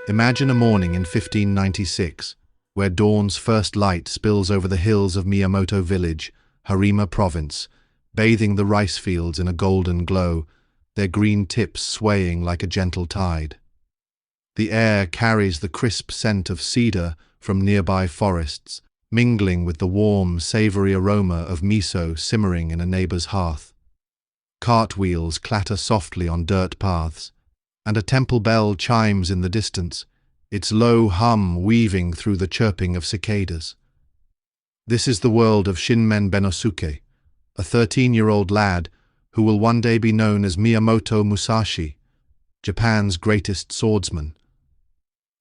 Imagine a morning in 1596, where dawn's first light spills over the hills of Miyamoto village, Harima province, bathing the rice fields in a golden glow, their green tips swaying like a gentle tide. The air carries the crisp scent of cedar from nearby forests, mingling with the warm, savory aroma of miso simmering in a neighbor's hearth. Cartwheels clatter softly on dirt paths, and a temple bell chimes in the distance, its low hum weaving through the chirping of cicadas. This is the world of Shinmen Benosuke, a 13-year-old lad who will one day be known as Miyamoto Musashi, Japan's greatest swordsman.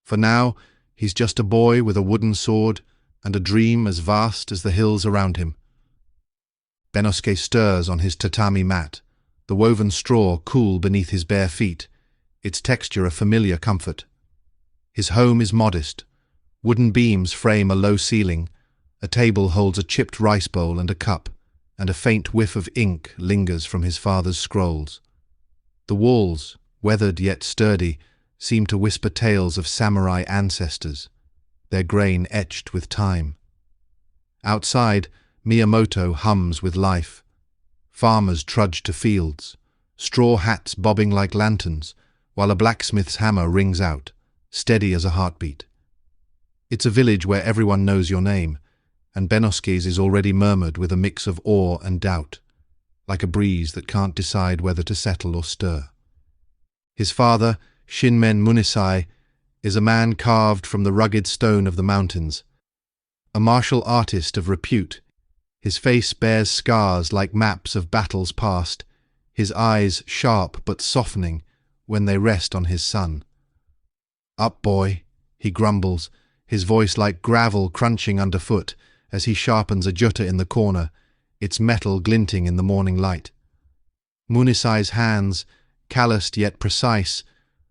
For now, he's just a boy with a wooden sword and a dream as vast as the hills around him. Benosuke stirs on his tatami mat, the woven straw cool beneath his bare feet, its texture a familiar comfort. His home is modest. Wooden beams frame a low ceiling, a table holds a chipped rice bowl and a cup, and a faint whiff of ink lingers from his father's scrolls. The walls, weathered yet sturdy, seem to whisper tales of samurai ancestors, their grain etched with time. Outside, Miyamoto hums with life. Farmers trudge to fields, straw hats bobbing like lanterns, while a blacksmith's hammer rings out, steady as a heartbeat. It's a village where everyone knows your name, and Benosuke's is already murmured with a mix of awe and doubt, like a breeze that can't decide whether to settle or stir. His father, Shinmen Munisai, is a man carved from the rugged stone of the mountains, a martial artist of repute. His face bears scars like maps of battles past, his eyes sharp but softening when they rest on his son. "Up, boy," he grumbles, his voice like gravel crunching underfoot as he sharpens a jutta in the corner, its metal glinting in the morning light. Munisai's hands, calloused yet precise,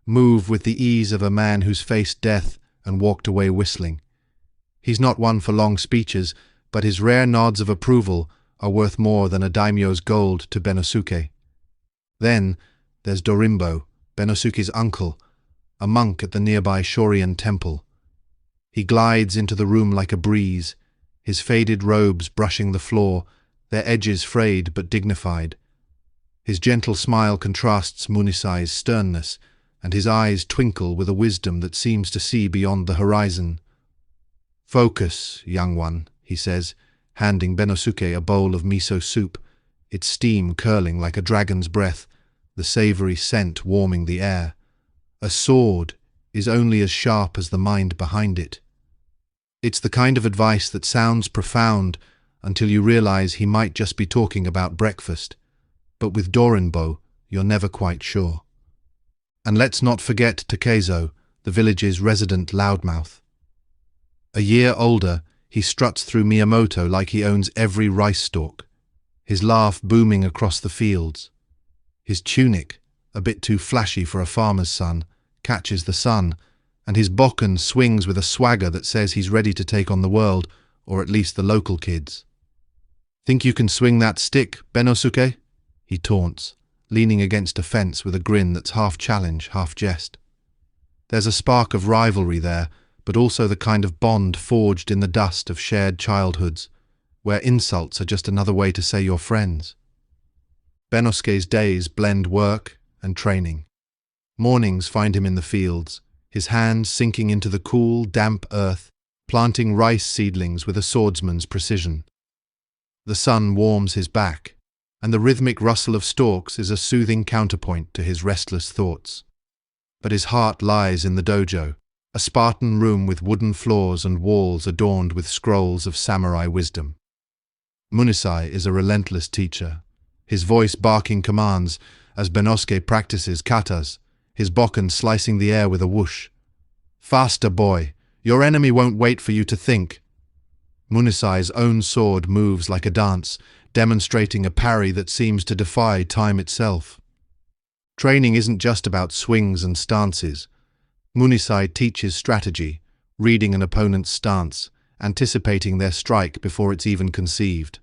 move with the ease of a man who's faced death and walked away whistling. He's not one for long speeches, but his rare nods of approval are worth more than a daimyo's gold to Benosuke. Then there's Dorimbo, Benosuke's uncle, a monk at the nearby Shorien temple. He glides into the room like a breeze, his faded robes brushing the floor, their edges frayed but dignified. His gentle smile contrasts Munisai's sternness, and his eyes twinkle with a wisdom that seems to see beyond the horizon. "Focus, young one," he says, handing Benosuke a bowl of miso soup, its steam curling like a dragon's breath, the savory scent warming the air. A sword is only as sharp as the mind behind it. It's the kind of advice that sounds profound until you realize he might just be talking about breakfast, but with Dorinbo, you're never quite sure. And let's not forget Takezo, the village's resident loudmouth. A year older, he struts through Miyamoto like he owns every rice stalk, his laugh booming across the fields. His tunic, a bit too flashy for a farmer's son, catches the sun, and his bokken swings with a swagger that says he's ready to take on the world, or at least the local kids. "Think you can swing that stick, Benosuke?" he taunts, leaning against a fence with a grin that's half challenge, half jest. There's a spark of rivalry there, but also the kind of bond forged in the dust of shared childhoods, where insults are just another way to say you're friends. Benosuke's days blend work and training. Mornings find him in the fields, his hands sinking into the cool, damp earth, planting rice seedlings with a swordsman's precision. The sun warms his back, and the rhythmic rustle of stalks is a soothing counterpoint to his restless thoughts. But his heart lies in the dojo, a Spartan room with wooden floors and walls adorned with scrolls of samurai wisdom. Munisai is a relentless teacher, his voice barking commands as Benosuke practices katas, his bokken slicing the air with a whoosh. "Faster, boy! Your enemy won't wait for you to think." Munisai's own sword moves like a dance, demonstrating a parry that seems to defy time itself. Training isn't just about swings and stances. Munisai teaches strategy, reading an opponent's stance, anticipating their strike before it's even conceived.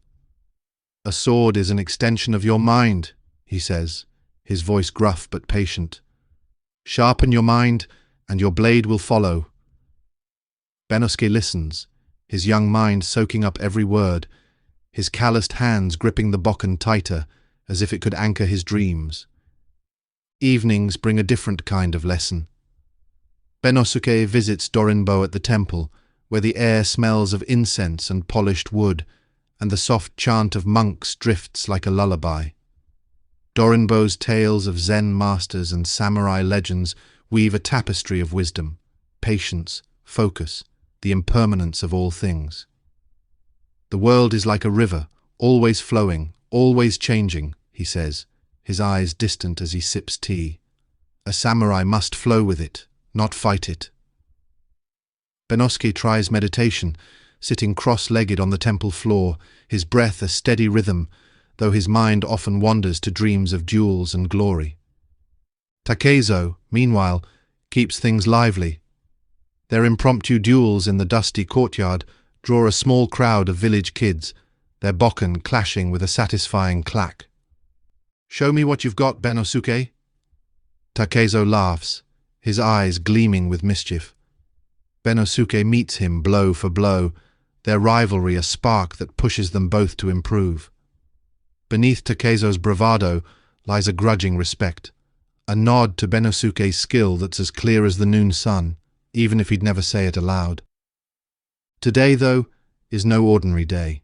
"A sword is an extension of your mind," he says, his voice gruff but patient. "Sharpen your mind, and your blade will follow. Bennosuke listens, his young mind soaking up every word, his calloused hands gripping the bokken tighter, as if it could anchor his dreams. Evenings bring a different kind of lesson. Bennosuke visits Dorinbo at the temple, where the air smells of incense and polished wood, and the soft chant of monks drifts like a lullaby. Dorinbo's tales of Zen masters and samurai legends weave a tapestry of wisdom, patience, focus, the impermanence of all things. The world is like a river, always flowing, always changing, he says, his eyes distant as he sips tea. A samurai must flow with it, not fight it. Bennosuke tries meditation, sitting cross-legged on the temple floor, his breath a steady rhythm, though his mind often wanders to dreams of duels and glory. Takezo, meanwhile, keeps things lively. Their impromptu duels in the dusty courtyard draw a small crowd of village kids, their bokken clashing with a satisfying clack. "Show me what you've got, Bennosuke." Takezo laughs, his eyes gleaming with mischief. Bennosuke meets him blow for blow, their rivalry a spark that pushes them both to improve. Beneath Takezo's bravado lies a grudging respect, a nod to Bennosuke's skill that's as clear as the noon sun, even if he'd never say it aloud. Today, though, is no ordinary day.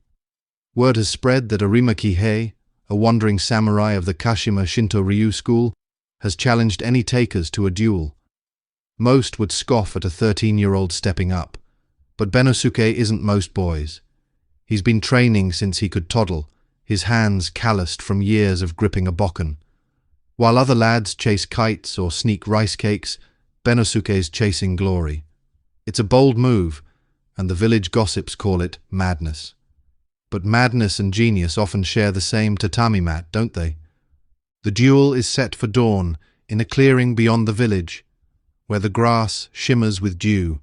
Word has spread that Arima Kihei, a wandering samurai of the Kashima Shinto Ryu school, has challenged any takers to a duel. Most would scoff at a 13-year-old stepping up, but Bennosuke isn't most boys. He's been training since he could toddle, his hands calloused from years of gripping a bokken. While other lads chase kites or sneak rice cakes, Bennosuke's chasing glory. It's a bold move, and the village gossips call it madness. But madness and genius often share the same tatami mat, don't they? The duel is set for dawn in a clearing beyond the village, where the grass shimmers with dew,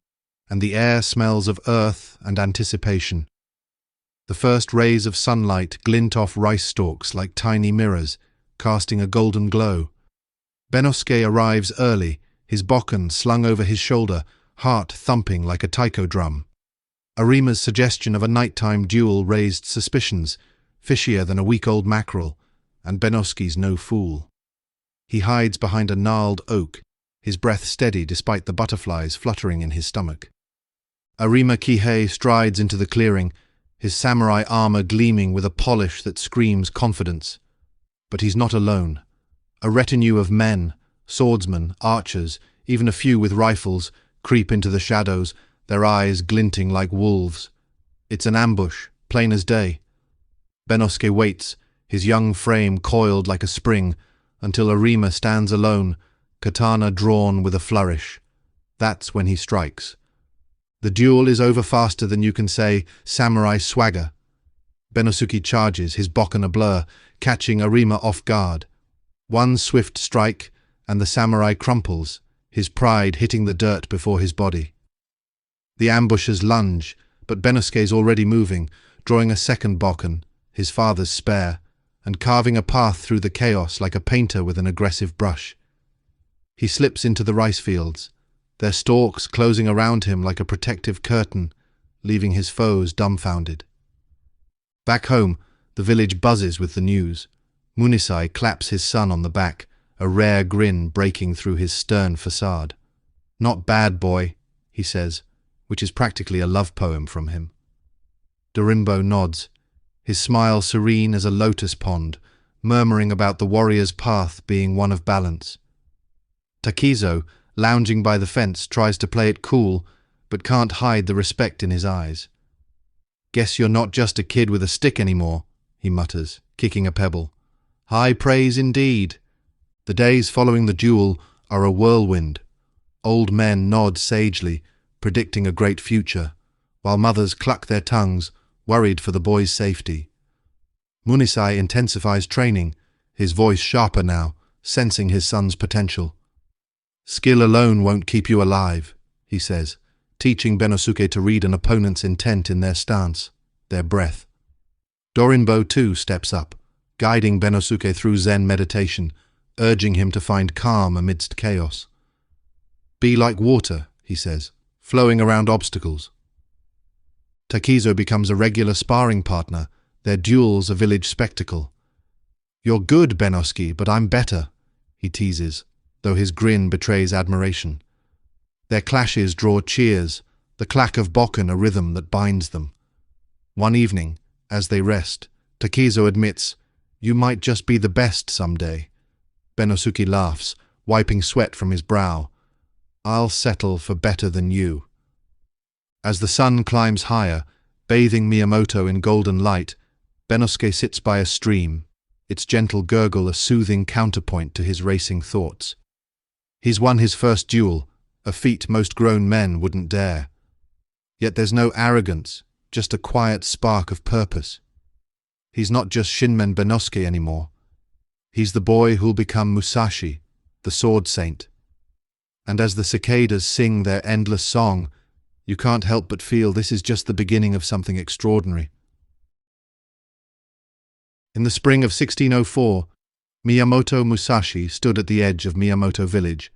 and the air smells of earth and anticipation. The first rays of sunlight glint off rice stalks like tiny mirrors, casting a golden glow. Bennosuke arrives early, his bokken slung over his shoulder, heart thumping like a taiko drum. Arima's suggestion of a nighttime duel raised suspicions, fishier than a week-old mackerel, and Bennosuke's no fool. He hides behind a gnarled oak, his breath steady despite the butterflies fluttering in his stomach. Arima Kihei strides into the clearing, his samurai armor gleaming with a polish that screams confidence. But he's not alone. A retinue of men, swordsmen, archers, even a few with rifles, creep into the shadows, their eyes glinting like wolves. It's an ambush, plain as day. Bennosuke waits, his young frame coiled like a spring, until Arima stands alone, katana drawn with a flourish. That's when he strikes. The duel is over faster than you can say samurai swagger. Bennosuke charges, his bokken a blur, catching Arima off guard. One swift strike, and the samurai crumples, his pride hitting the dirt before his body. The ambushers lunge, but Bennosuke's already moving, drawing a second bokken, his father's spare, and carving a path through the chaos like a painter with an aggressive brush. He slips into the rice fields, their stalks closing around him like a protective curtain, leaving his foes dumbfounded. Back home, the village buzzes with the news. Munisai claps his son on the back, a rare grin breaking through his stern facade. "Not bad, boy," he says, which is practically a love poem from him. Dorinbo nods, his smile serene as a lotus pond, murmuring about the warrior's path being one of balance. Takezo, lounging by the fence, tries to play it cool, but can't hide the respect in his eyes. "Guess you're not just a kid with a stick anymore," he mutters, kicking a pebble. "High praise indeed." The days following the duel are a whirlwind. Old men nod sagely, predicting a great future, while mothers cluck their tongues, worried for the boy's safety. Munisai intensifies training, his voice sharper now, sensing his son's potential. "Skill alone won't keep you alive," he says, teaching Bennosuke to read an opponent's intent in their stance, their breath. Dorinbo too steps up, guiding Bennosuke through Zen meditation, urging him to find calm amidst chaos. Be like water, he says, flowing around obstacles. Takizo becomes a regular sparring partner, their duels a village spectacle. You're good, Benosuke, but I'm better, he teases, though his grin betrays admiration. Their clashes draw cheers, the clack of bokken a rhythm that binds them. One evening, as they rest, Takizo admits, "You might just be the best someday." Benosuke laughs, wiping sweat from his brow. "I'll settle for better than you." As the sun climbs higher, bathing Miyamoto in golden light, Benosuke sits by a stream, its gentle gurgle a soothing counterpoint to his racing thoughts. He's won his first duel, a feat most grown men wouldn't dare. Yet there's no arrogance, just a quiet spark of purpose. He's not just Shinmen Benosuke anymore. He's the boy who'll become Musashi, the sword saint. And as the cicadas sing their endless song, you can't help but feel this is just the beginning of something extraordinary. In the spring of 1604, Miyamoto Musashi stood at the edge of Miyamoto village,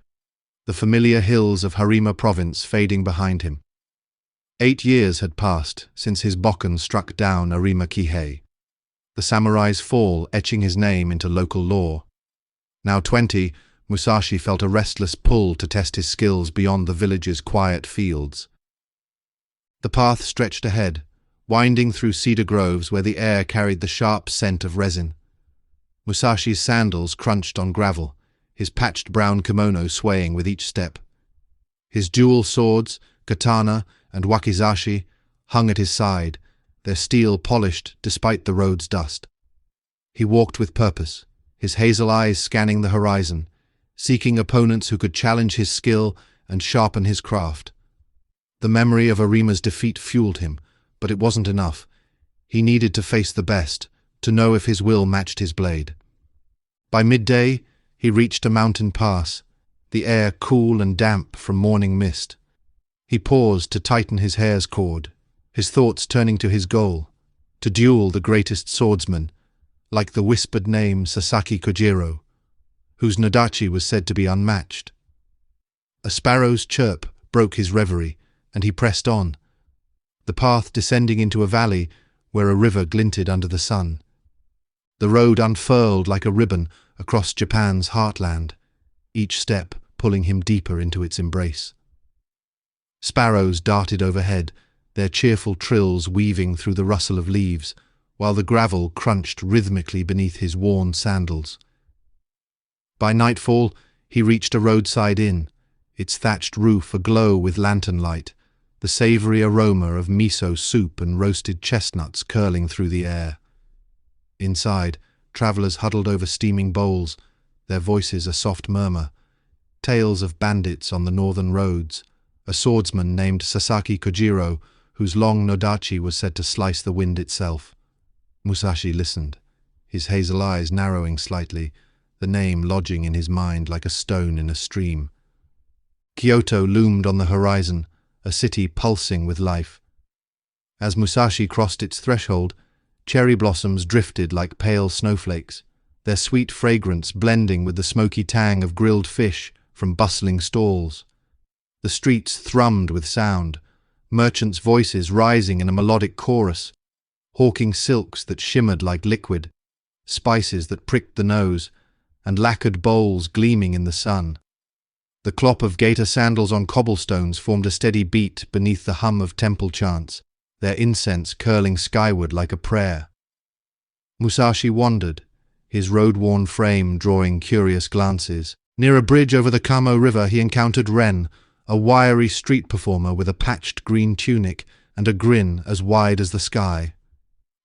the familiar hills of Harima province fading behind him. 8 years had passed since his bokken struck down Arima Kihei, the samurai's fall etching his name into local lore. Now 20, Musashi felt a restless pull to test his skills beyond the village's quiet fields. The path stretched ahead, winding through cedar groves where the air carried the sharp scent of resin. Musashi's sandals crunched on gravel, his patched brown kimono swaying with each step. His dual swords, katana and wakizashi, hung at his side, their steel polished despite the road's dust. He walked with purpose, his hazel eyes scanning the horizon, seeking opponents who could challenge his skill and sharpen his craft. The memory of Arima's defeat fueled him, but it wasn't enough. He needed to face the best, to know if his will matched his blade. By midday, he reached a mountain pass, the air cool and damp from morning mist. He paused to tighten his hair's cord, his thoughts turning to his goal, to duel the greatest swordsman, like the whispered name Sasaki Kojiro, whose nodachi was said to be unmatched. A sparrow's chirp broke his reverie, and he pressed on, the path descending into a valley where a river glinted under the sun. The road unfurled like a ribbon across Japan's heartland, each step pulling him deeper into its embrace. Sparrows darted overhead, their cheerful trills weaving through the rustle of leaves, while the gravel crunched rhythmically beneath his worn sandals. By nightfall, he reached a roadside inn, its thatched roof aglow with lantern light, the savory aroma of miso soup and roasted chestnuts curling through the air. Inside, travelers huddled over steaming bowls, their voices a soft murmur. Tales of bandits on the northern roads, a swordsman named Sasaki Kojiro, whose long nodachi was said to slice the wind itself. Musashi listened, his hazel eyes narrowing slightly, the name lodging in his mind like a stone in a stream. Kyoto loomed on the horizon, a city pulsing with life. As Musashi crossed its threshold, cherry blossoms drifted like pale snowflakes, their sweet fragrance blending with the smoky tang of grilled fish from bustling stalls. The streets thrummed with sound, merchants' voices rising in a melodic chorus, hawking silks that shimmered like liquid, spices that pricked the nose, and lacquered bowls gleaming in the sun. The clop of gaiter sandals on cobblestones formed a steady beat beneath the hum of temple chants, their incense curling skyward like a prayer. Musashi wandered, his road-worn frame drawing curious glances. Near a bridge over the Kamo River he encountered Ren, a wiry street performer with a patched green tunic and a grin as wide as the sky.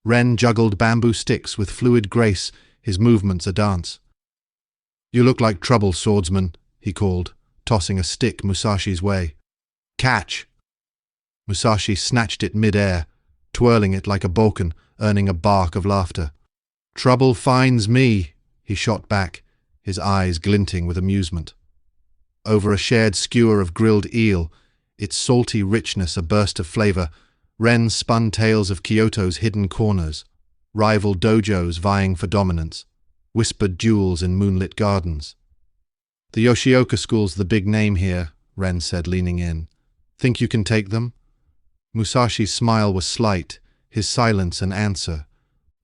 Ren juggled bamboo sticks with fluid grace, his movements a dance. "You look like trouble, swordsman," he called, tossing a stick Musashi's way. "Catch!" Musashi snatched it mid-air, twirling it like a bokken, earning a bark of laughter. "Trouble finds me," he shot back, his eyes glinting with amusement. Over a shared skewer of grilled eel, its salty richness a burst of flavor, Ren spun tales of Kyoto's hidden corners, rival dojos vying for dominance, whispered duels in moonlit gardens. "The Yoshioka school's the big name here," Ren said, leaning in. Think you can take them? Musashi's smile was slight, his silence an answer.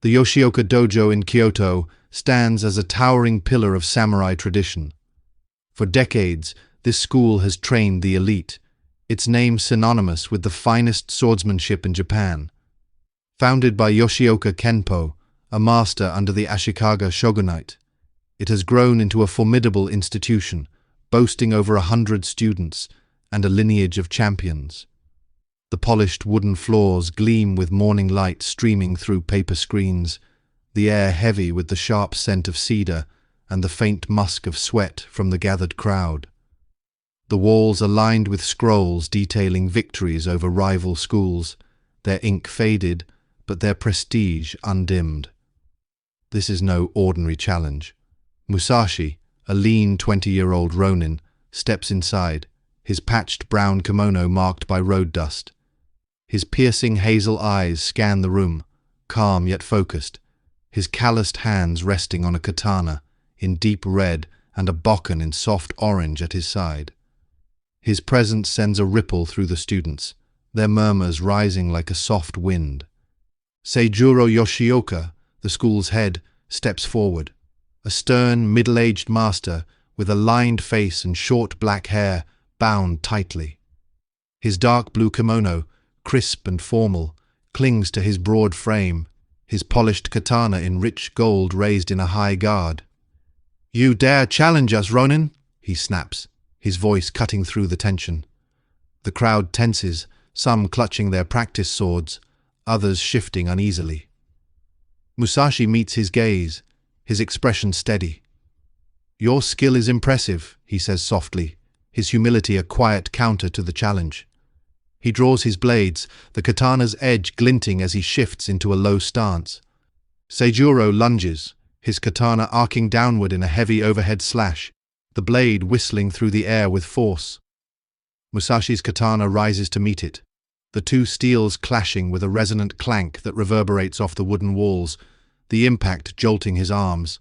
The Yoshioka Dojo in Kyoto stands as a towering pillar of samurai tradition. For decades, this school has trained the elite, its name synonymous with the finest swordsmanship in Japan. Founded by Yoshioka Kenpo, a master under the Ashikaga shogunate, it has grown into a formidable institution, boasting over 100 students and a lineage of champions. The polished wooden floors gleam with morning light streaming through paper screens, the air heavy with the sharp scent of cedar and the faint musk of sweat from the gathered crowd. The walls are lined with scrolls detailing victories over rival schools, their ink faded, but their prestige undimmed. This is no ordinary challenge. Musashi, a lean 20-year-old ronin, steps inside, his patched brown kimono marked by road dust. His piercing hazel eyes scan the room, calm yet focused, his calloused hands resting on a katana in deep red and a bokken in soft orange at his side. His presence sends a ripple through the students, their murmurs rising like a soft wind. Seijuro Yoshioka, the school's head, steps forward, a stern, middle-aged master with a lined face and short black hair bound tightly. His dark blue kimono, crisp and formal, clings to his broad frame, his polished katana in rich gold raised in a high guard. "You dare challenge us, Ronin?" he snaps, his voice cutting through the tension. The crowd tenses, some clutching their practice swords, others shifting uneasily. Musashi meets his gaze, his expression steady. "Your skill is impressive," he says softly, his humility a quiet counter to the challenge. He draws his blades, the katana's edge glinting as he shifts into a low stance. Seijuro lunges, his katana arcing downward in a heavy overhead slash, the blade whistling through the air with force. Musashi's katana rises to meet it, the two steels clashing with a resonant clank that reverberates off the wooden walls, the impact jolting his arms.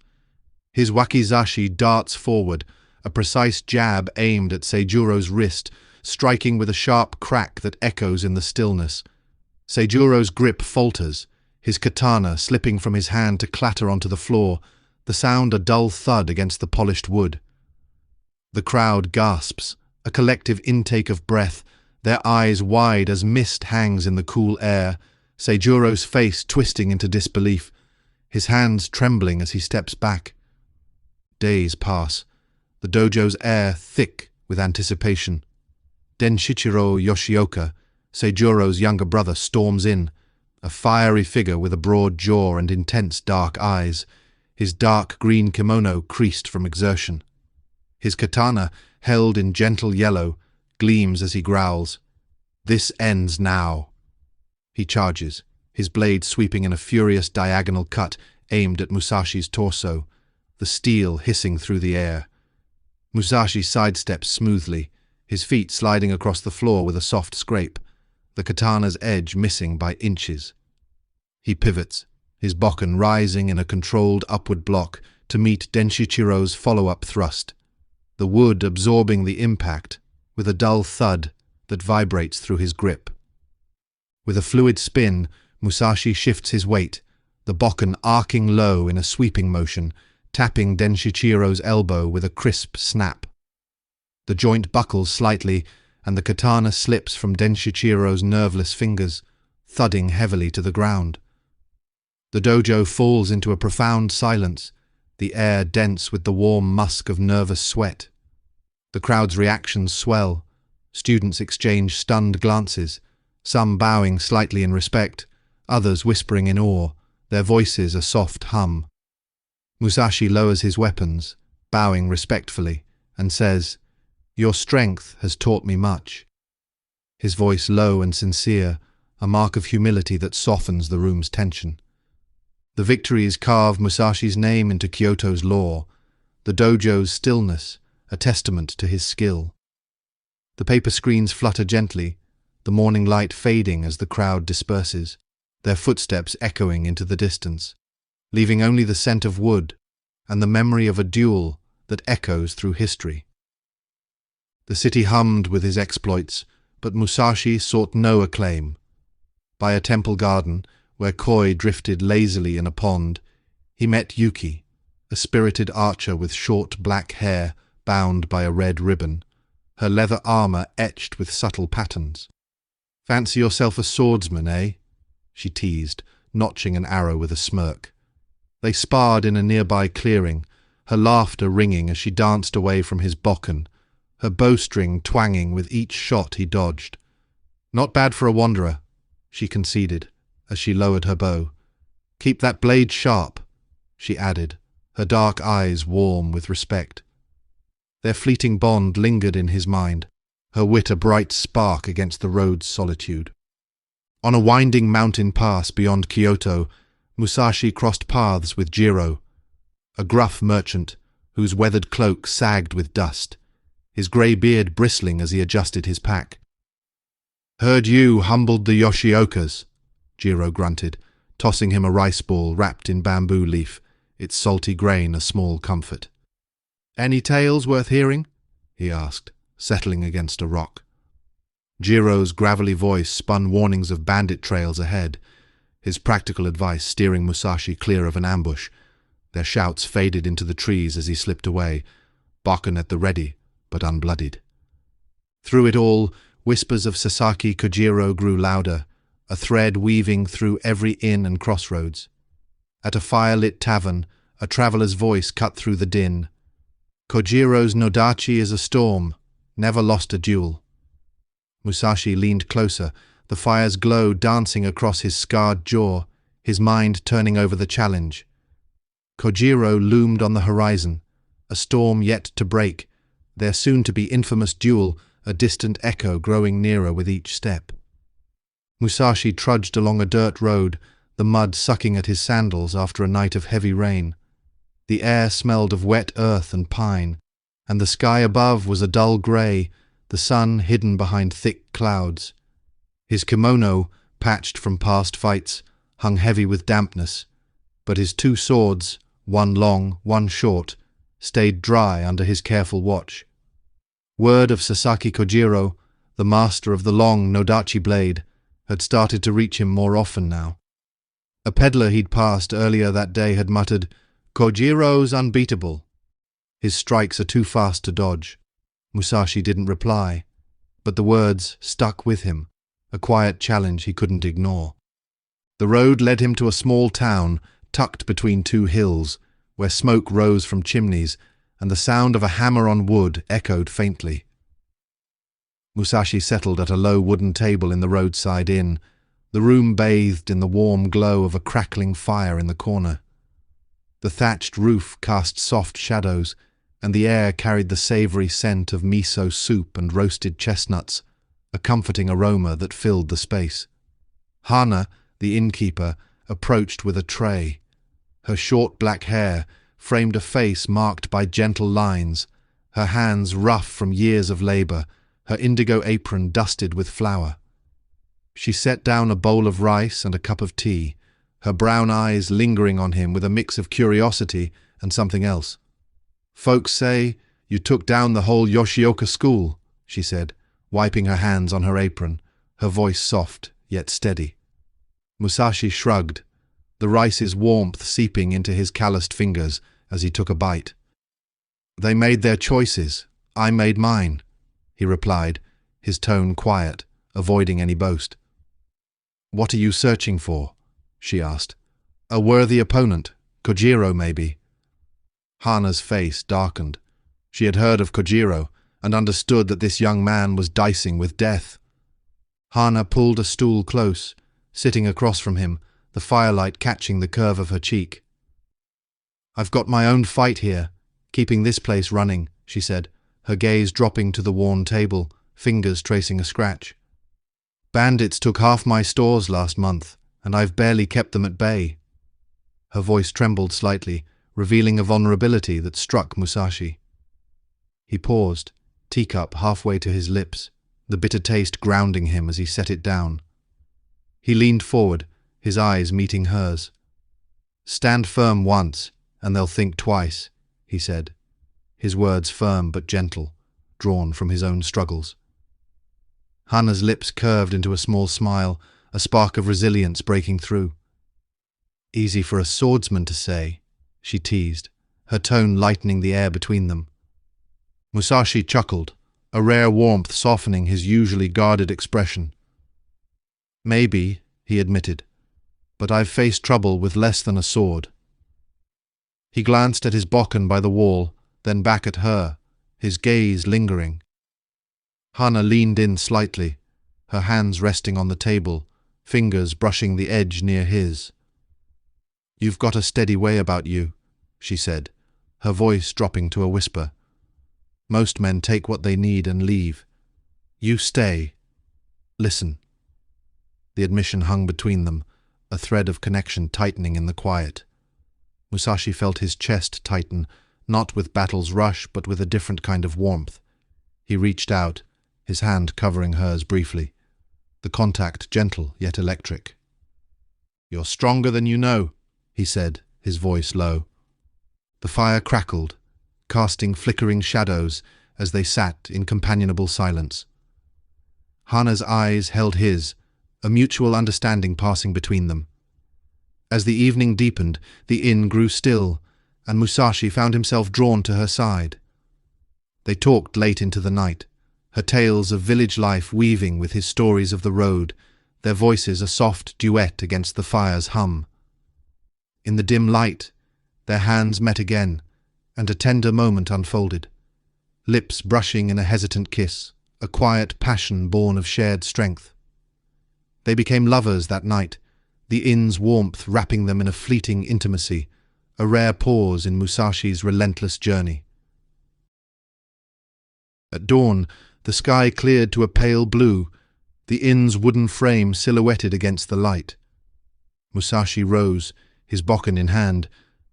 His wakizashi darts forward, a precise jab aimed at Seijuro's wrist, striking with a sharp crack that echoes in the stillness. Seijuro's grip falters, his katana slipping from his hand to clatter onto the floor, the sound a dull thud against the polished wood. The crowd gasps, a collective intake of breath, their eyes wide as mist hangs in the cool air, Seijuro's face twisting into disbelief, his hands trembling as he steps back. Days pass, the dojo's air thick with anticipation. Denshichiro Yoshioka, Seijuro's younger brother, storms in, a fiery figure with a broad jaw and intense dark eyes, his dark green kimono creased from exertion. His katana, held in gentle yellow, gleams as he growls, "This ends now." He charges, his blade sweeping in a furious diagonal cut aimed at Musashi's torso, the steel hissing through the air. Musashi sidesteps smoothly, his feet sliding across the floor with a soft scrape, the katana's edge missing by inches. He pivots, his bokken rising in a controlled upward block to meet Denshichiro's follow-up thrust, the wood absorbing the impact with a dull thud that vibrates through his grip. With a fluid spin, Musashi shifts his weight, the bokken arcing low in a sweeping motion, tapping Denshichiro's elbow with a crisp snap. The joint buckles slightly, and the katana slips from Denshichiro's nerveless fingers, thudding heavily to the ground. The dojo falls into a profound silence, the air dense with the warm musk of nervous sweat. The crowd's reactions swell, students exchange stunned glances, some bowing slightly in respect, others whispering in awe, their voices a soft hum. Musashi lowers his weapons, bowing respectfully, and says, "Your strength has taught me much." His voice low and sincere, a mark of humility that softens the room's tension. The victories carve Musashi's name into Kyoto's lore, the dojo's stillness, a testament to his skill. The paper screens flutter gently, the morning light fading as the crowd disperses, their footsteps echoing into the distance, leaving only the scent of wood and the memory of a duel that echoes through history. The city hummed with his exploits, but Musashi sought no acclaim. By a temple garden, where koi drifted lazily in a pond, he met Yuki, a spirited archer with short black hair bound by a red ribbon, her leather armor etched with subtle patterns. "Fancy yourself a swordsman, eh?" she teased, notching an arrow with a smirk. They sparred in a nearby clearing, her laughter ringing as she danced away from his bokken, her bowstring twanging with each shot he dodged. "Not bad for a wanderer," she conceded, as she lowered her bow. "Keep that blade sharp," she added, her dark eyes warm with respect. Their fleeting bond lingered in his mind, her wit a bright spark against the road's solitude. On a winding mountain pass beyond Kyoto, Musashi crossed paths with Jiro, a gruff merchant whose weathered cloak sagged with dust, his grey beard bristling as he adjusted his pack. "Heard you humbled the Yoshiokas," Jiro grunted, tossing him a rice ball wrapped in bamboo leaf, its salty grain a small comfort. "Any tales worth hearing?" he asked, settling against a rock. Jiro's gravelly voice spun warnings of bandit trails ahead, his practical advice steering Musashi clear of an ambush. Their shouts faded into the trees as he slipped away, bokken at the ready, but unbloodied. Through it all, whispers of Sasaki Kojiro grew louder, a thread weaving through every inn and crossroads. At a fire-lit tavern, a traveller's voice cut through the din. "Kojiro's nodachi is a storm, never lost a duel." Musashi leaned closer, the fire's glow dancing across his scarred jaw, his mind turning over the challenge. Kojiro loomed on the horizon, a storm yet to break, their soon-to-be infamous duel a distant echo growing nearer with each step. Musashi trudged along a dirt road, the mud sucking at his sandals after a night of heavy rain. The air smelled of wet earth and pine, and the sky above was a dull grey, the sun hidden behind thick clouds. His kimono, patched from past fights, hung heavy with dampness, but his two swords, one long, one short, stayed dry under his careful watch. Word of Sasaki Kojiro, the master of the long nodachi blade, had started to reach him more often now. A peddler he'd passed earlier that day had muttered, "Kojiro's unbeatable. His strikes are too fast to dodge." Musashi didn't reply, but the words stuck with him, a quiet challenge he couldn't ignore. The road led him to a small town tucked between two hills, where smoke rose from chimneys and the sound of a hammer on wood echoed faintly. Musashi settled at a low wooden table in the roadside inn, the room bathed in the warm glow of a crackling fire in the corner. The thatched roof cast soft shadows, and the air carried the savoury scent of miso soup and roasted chestnuts, a comforting aroma that filled the space. Hana, the innkeeper, approached with a tray. Her short black hair framed a face marked by gentle lines, her hands rough from years of labour, her indigo apron dusted with flour. She set down a bowl of rice and a cup of tea, her brown eyes lingering on him with a mix of curiosity and something else. "Folks say you took down the whole Yoshioka school," she said, wiping her hands on her apron, her voice soft yet steady. Musashi shrugged, the rice's warmth seeping into his calloused fingers as he took a bite. "They made their choices, I made mine," he replied, his tone quiet, avoiding any boast. "What are you searching for?" she asked. "A worthy opponent, Kojiro maybe." Hana's face darkened. She had heard of Kojiro and understood that this young man was dicing with death. Hana pulled a stool close, sitting across from him, the firelight catching the curve of her cheek. "I've got my own fight here, keeping this place running," she said, her gaze dropping to the worn table, fingers tracing a scratch. "Bandits took half my stores last month, and I've barely kept them at bay." Her voice trembled slightly, revealing a vulnerability that struck Musashi. He paused, teacup halfway to his lips, the bitter taste grounding him as he set it down. He leaned forward, his eyes meeting hers. "Stand firm once, and they'll think twice," he said, his words firm but gentle. drawn from his own struggles. Hana's lips curved into a small smile, a spark of resilience breaking through. "Easy for a swordsman to say," she teased, her tone lightening the air between them. Musashi chuckled, a rare warmth softening his usually guarded expression. "Maybe," he admitted, "but I've faced trouble with less than a sword." He glanced at his Bokken by the wall, then back at her, his gaze lingering. Hana leaned in slightly, her hands resting on the table, fingers brushing the edge near his. "You've got a steady way about you," she said, her voice dropping to a whisper. "Most men take what they need and leave. You stay. Listen." The admission hung between them, a thread of connection tightening in the quiet. Musashi felt his chest tighten, not with battle's rush, but with a different kind of warmth. He reached out, his hand covering hers briefly, the contact gentle yet electric. "You're stronger than you know," he said, his voice low. The fire crackled, casting flickering shadows as they sat in companionable silence. Hana's eyes held his, a mutual understanding passing between them. As the evening deepened, the inn grew still, and Musashi found himself drawn to her side. They talked late into the night, her tales of village life weaving with his stories of the road, their voices a soft duet against the fire's hum. In the dim light, their hands met again, and a tender moment unfolded, lips brushing in a hesitant kiss, a quiet passion born of shared strength. They became lovers that night, the inn's warmth wrapping them in a fleeting intimacy, a rare pause in Musashi's relentless journey. At dawn, the sky cleared to a pale blue, the inn's wooden frame silhouetted against the light. Musashi rose, his Bokken in hand,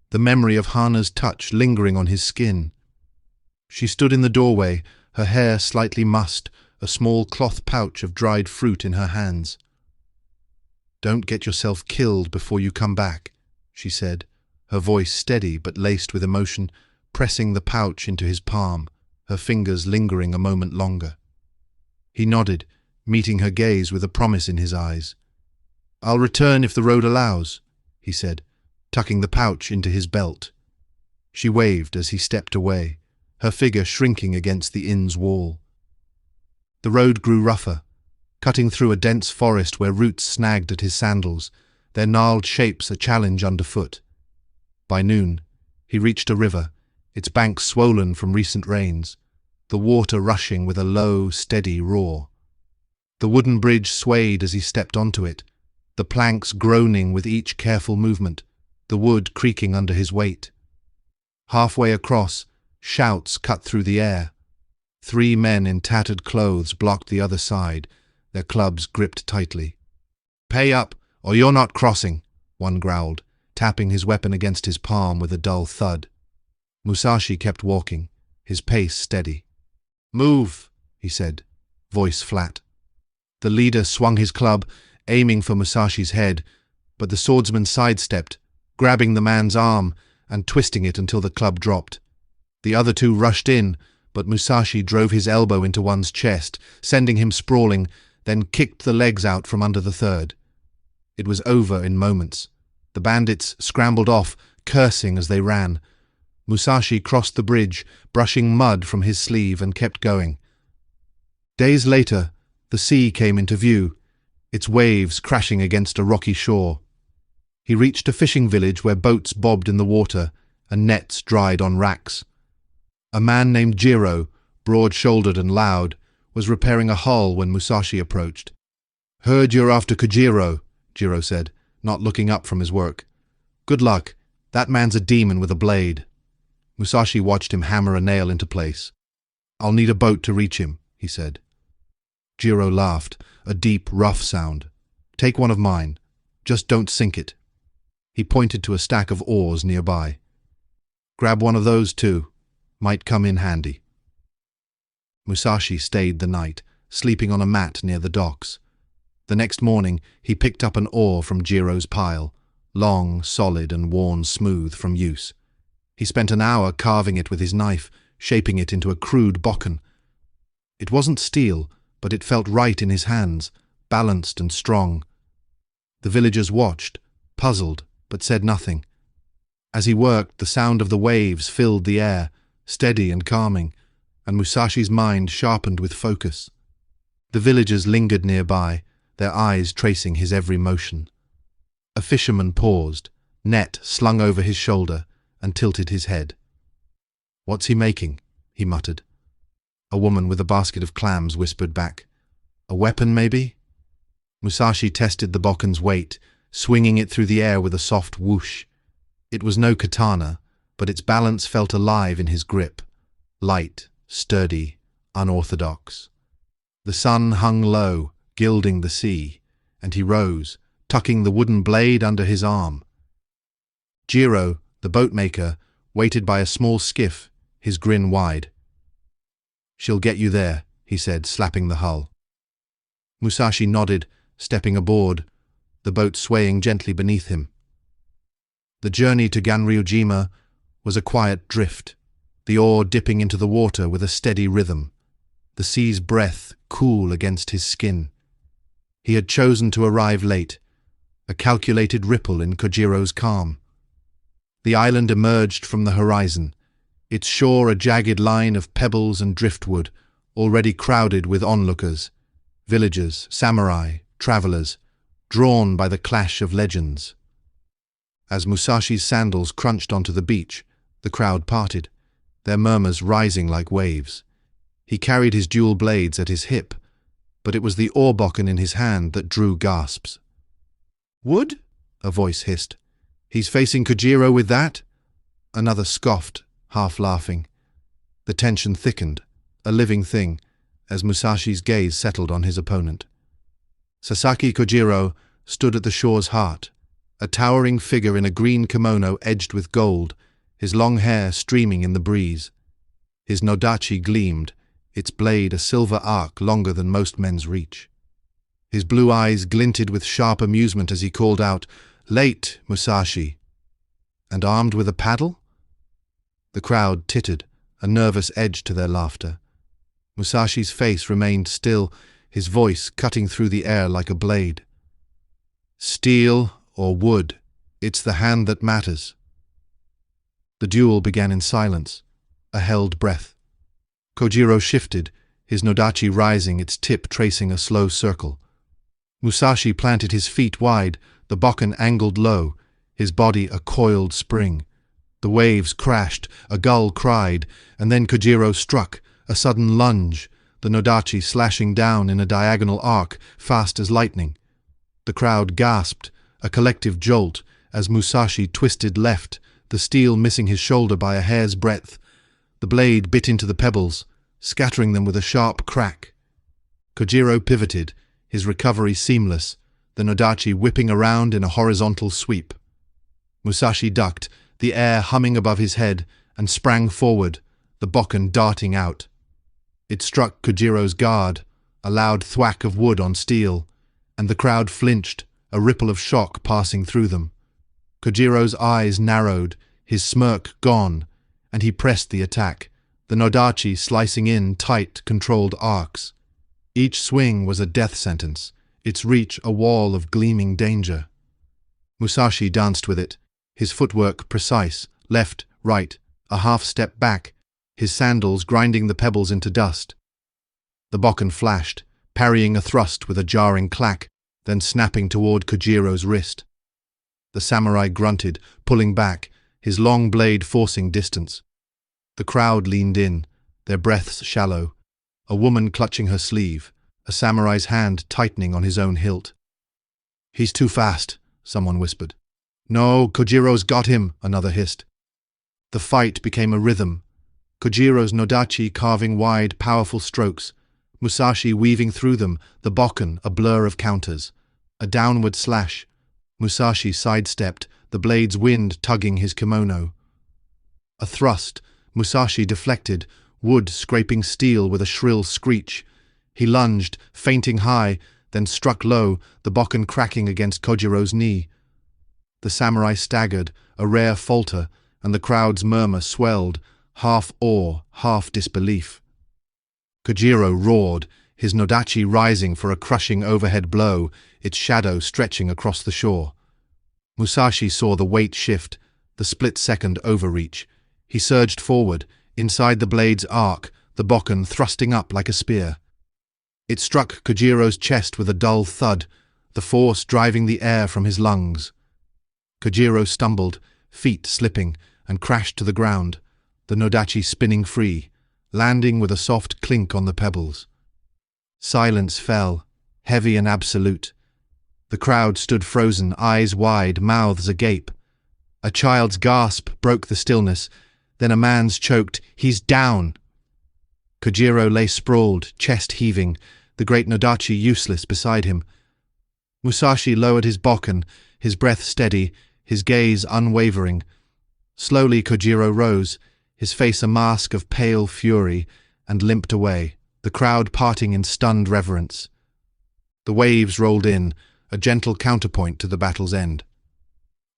the memory of Hana's touch lingering on his skin. She stood in the doorway, her hair slightly mussed, a small cloth pouch of dried fruit in her hands. "Don't get yourself killed before you come back," she said, her voice steady but laced with emotion, pressing the pouch into his palm, her fingers lingering a moment longer. He nodded, meeting her gaze with a promise in his eyes. "I'll return if the road allows," he said, tucking the pouch into his belt. She waved as he stepped away, her figure shrinking against the inn's wall. The road grew rougher, cutting through a dense forest where roots snagged at his sandals, their gnarled shapes a challenge underfoot. By noon, he reached a river, its banks swollen from recent rains, the water rushing with a low, steady roar. The wooden bridge swayed as he stepped onto it, the planks groaning with each careful movement, the wood creaking under his weight. Halfway across, shouts cut through the air. 3 men in tattered clothes blocked the other side, their clubs gripped tightly. "Pay up, or you're not crossing," one growled, tapping his weapon against his palm with a dull thud. Musashi kept walking, his pace steady. "Move," he said, voice flat. The leader swung his club, aiming for Musashi's head, but the swordsman sidestepped, grabbing the man's arm and twisting it until the club dropped. The other 2 rushed in, but Musashi drove his elbow into one's chest, sending him sprawling, then kicked the legs out from under the third. It was over in moments. The bandits scrambled off, cursing as they ran. Musashi crossed the bridge, brushing mud from his sleeve, and kept going. Days later, the sea came into view, its waves crashing against a rocky shore. He reached a fishing village where boats bobbed in the water and nets dried on racks. A man named Jiro, broad-shouldered and loud, was repairing a hull when Musashi approached. "Heard you're after Kojiro," Jiro said, not looking up from his work. "Good luck. That man's a demon with a blade." Musashi watched him hammer a nail into place. "I'll need a boat to reach him," he said. Jiro laughed, a deep, rough sound. "Take one of mine. Just don't sink it." He pointed to a stack of oars nearby. "Grab one of those too. Might come in handy." Musashi stayed the night, sleeping on a mat near the docks. The next morning, he picked up an oar from Jiro's pile, long, solid, and worn smooth from use. He spent an hour carving it with his knife, shaping it into a crude Bokken. It wasn't steel, but it felt right in his hands, balanced and strong. The villagers watched, puzzled, but said nothing. As he worked, the sound of the waves filled the air, steady and calming, and Musashi's mind sharpened with focus. The villagers lingered nearby, their eyes tracing his every motion. A fisherman paused, net slung over his shoulder, and tilted his head. "What's he making?" he muttered. A woman with a basket of clams whispered back, "A weapon, maybe?" Musashi tested the bokken's weight, swinging it through the air with a soft whoosh. It was no katana, but its balance felt alive in his grip. Light, sturdy, unorthodox. The sun hung low, gilding the sea, and he rose, tucking the wooden blade under his arm. Jiro, the boatmaker, waited by a small skiff, his grin wide. "She'll get you there," he said, slapping the hull. Musashi nodded, stepping aboard, the boat swaying gently beneath him. The journey to Ganryujima was a quiet drift, the oar dipping into the water with a steady rhythm, the sea's breath cool against his skin. He had chosen to arrive late, a calculated ripple in Kojiro's calm. The island emerged from the horizon, its shore a jagged line of pebbles and driftwood, already crowded with onlookers, villagers, samurai, travelers, drawn by the clash of legends. As Musashi's sandals crunched onto the beach, the crowd parted, their murmurs rising like waves. He carried his dual blades at his hip, but it was the Oar-Bokken in his hand that drew gasps. "Wood?" a voice hissed. "He's facing Kojiro with that?" Another scoffed, half laughing. The tension thickened, a living thing, as Musashi's gaze settled on his opponent. Sasaki Kojiro stood at the shore's heart, a towering figure in a green kimono edged with gold, his long hair streaming in the breeze. His nodachi gleamed, its blade a silver arc longer than most men's reach. His blue eyes glinted with sharp amusement as he called out, "Late, Musashi!" "And armed with a paddle?" The crowd tittered, a nervous edge to their laughter. Musashi's face remained still, his voice cutting through the air like a blade. "Steel or wood, it's the hand that matters." The duel began in silence, a held breath. Kojiro shifted, his nodachi rising, its tip tracing a slow circle. Musashi planted his feet wide, the bokken angled low, his body a coiled spring. The waves crashed, a gull cried, and then Kojiro struck, a sudden lunge, the nodachi slashing down in a diagonal arc, fast as lightning. The crowd gasped, a collective jolt, as Musashi twisted left, the steel missing his shoulder by a hair's breadth. The blade bit into the pebbles, scattering them with a sharp crack. Kojiro pivoted, his recovery seamless, the nodachi whipping around in a horizontal sweep. Musashi ducked, the air humming above his head, and sprang forward, the bokken darting out. It struck Kojiro's guard, a loud thwack of wood on steel, and the crowd flinched, a ripple of shock passing through them. Kojiro's eyes narrowed, his smirk gone, and he pressed the attack, the nodachi slicing in tight, controlled arcs. Each swing was a death sentence, its reach a wall of gleaming danger. Musashi danced with it, his footwork precise, left, right, a half step back, his sandals grinding the pebbles into dust. The bokken flashed, parrying a thrust with a jarring clack, then snapping toward Kojiro's wrist. The samurai grunted, pulling back, his long blade forcing distance. The crowd leaned in, their breaths shallow, a woman clutching her sleeve, a samurai's hand tightening on his own hilt. "He's too fast," someone whispered. "No, Kojiro's got him," another hissed. The fight became a rhythm, Kojiro's nodachi carving wide, powerful strokes, Musashi weaving through them, the bokken a blur of counters. A downward slash. Musashi sidestepped, the blade's wind tugging his kimono. A thrust. Musashi deflected, wood scraping steel with a shrill screech. He lunged, feinting high, then struck low, the bokken cracking against Kojiro's knee. The samurai staggered, a rare falter, and the crowd's murmur swelled, half awe, half disbelief. Kojiro roared, his nodachi rising for a crushing overhead blow, its shadow stretching across the shore. Musashi saw the weight shift, the split-second overreach. He surged forward, inside the blade's arc, the bokken thrusting up like a spear. It struck Kojiro's chest with a dull thud, the force driving the air from his lungs. Kojiro stumbled, feet slipping, and crashed to the ground, the nodachi spinning free, landing with a soft clink on the pebbles. Silence fell, heavy and absolute. The crowd stood frozen, eyes wide, mouths agape. A child's gasp broke the stillness, then a man's choked, "He's down!" Kojiro lay sprawled, chest heaving, the great nodachi useless beside him. Musashi lowered his bokken, his breath steady, his gaze unwavering. Slowly Kojiro rose, his face a mask of pale fury, and limped away, the crowd parting in stunned reverence. The waves rolled in, a gentle counterpoint to the battle's end.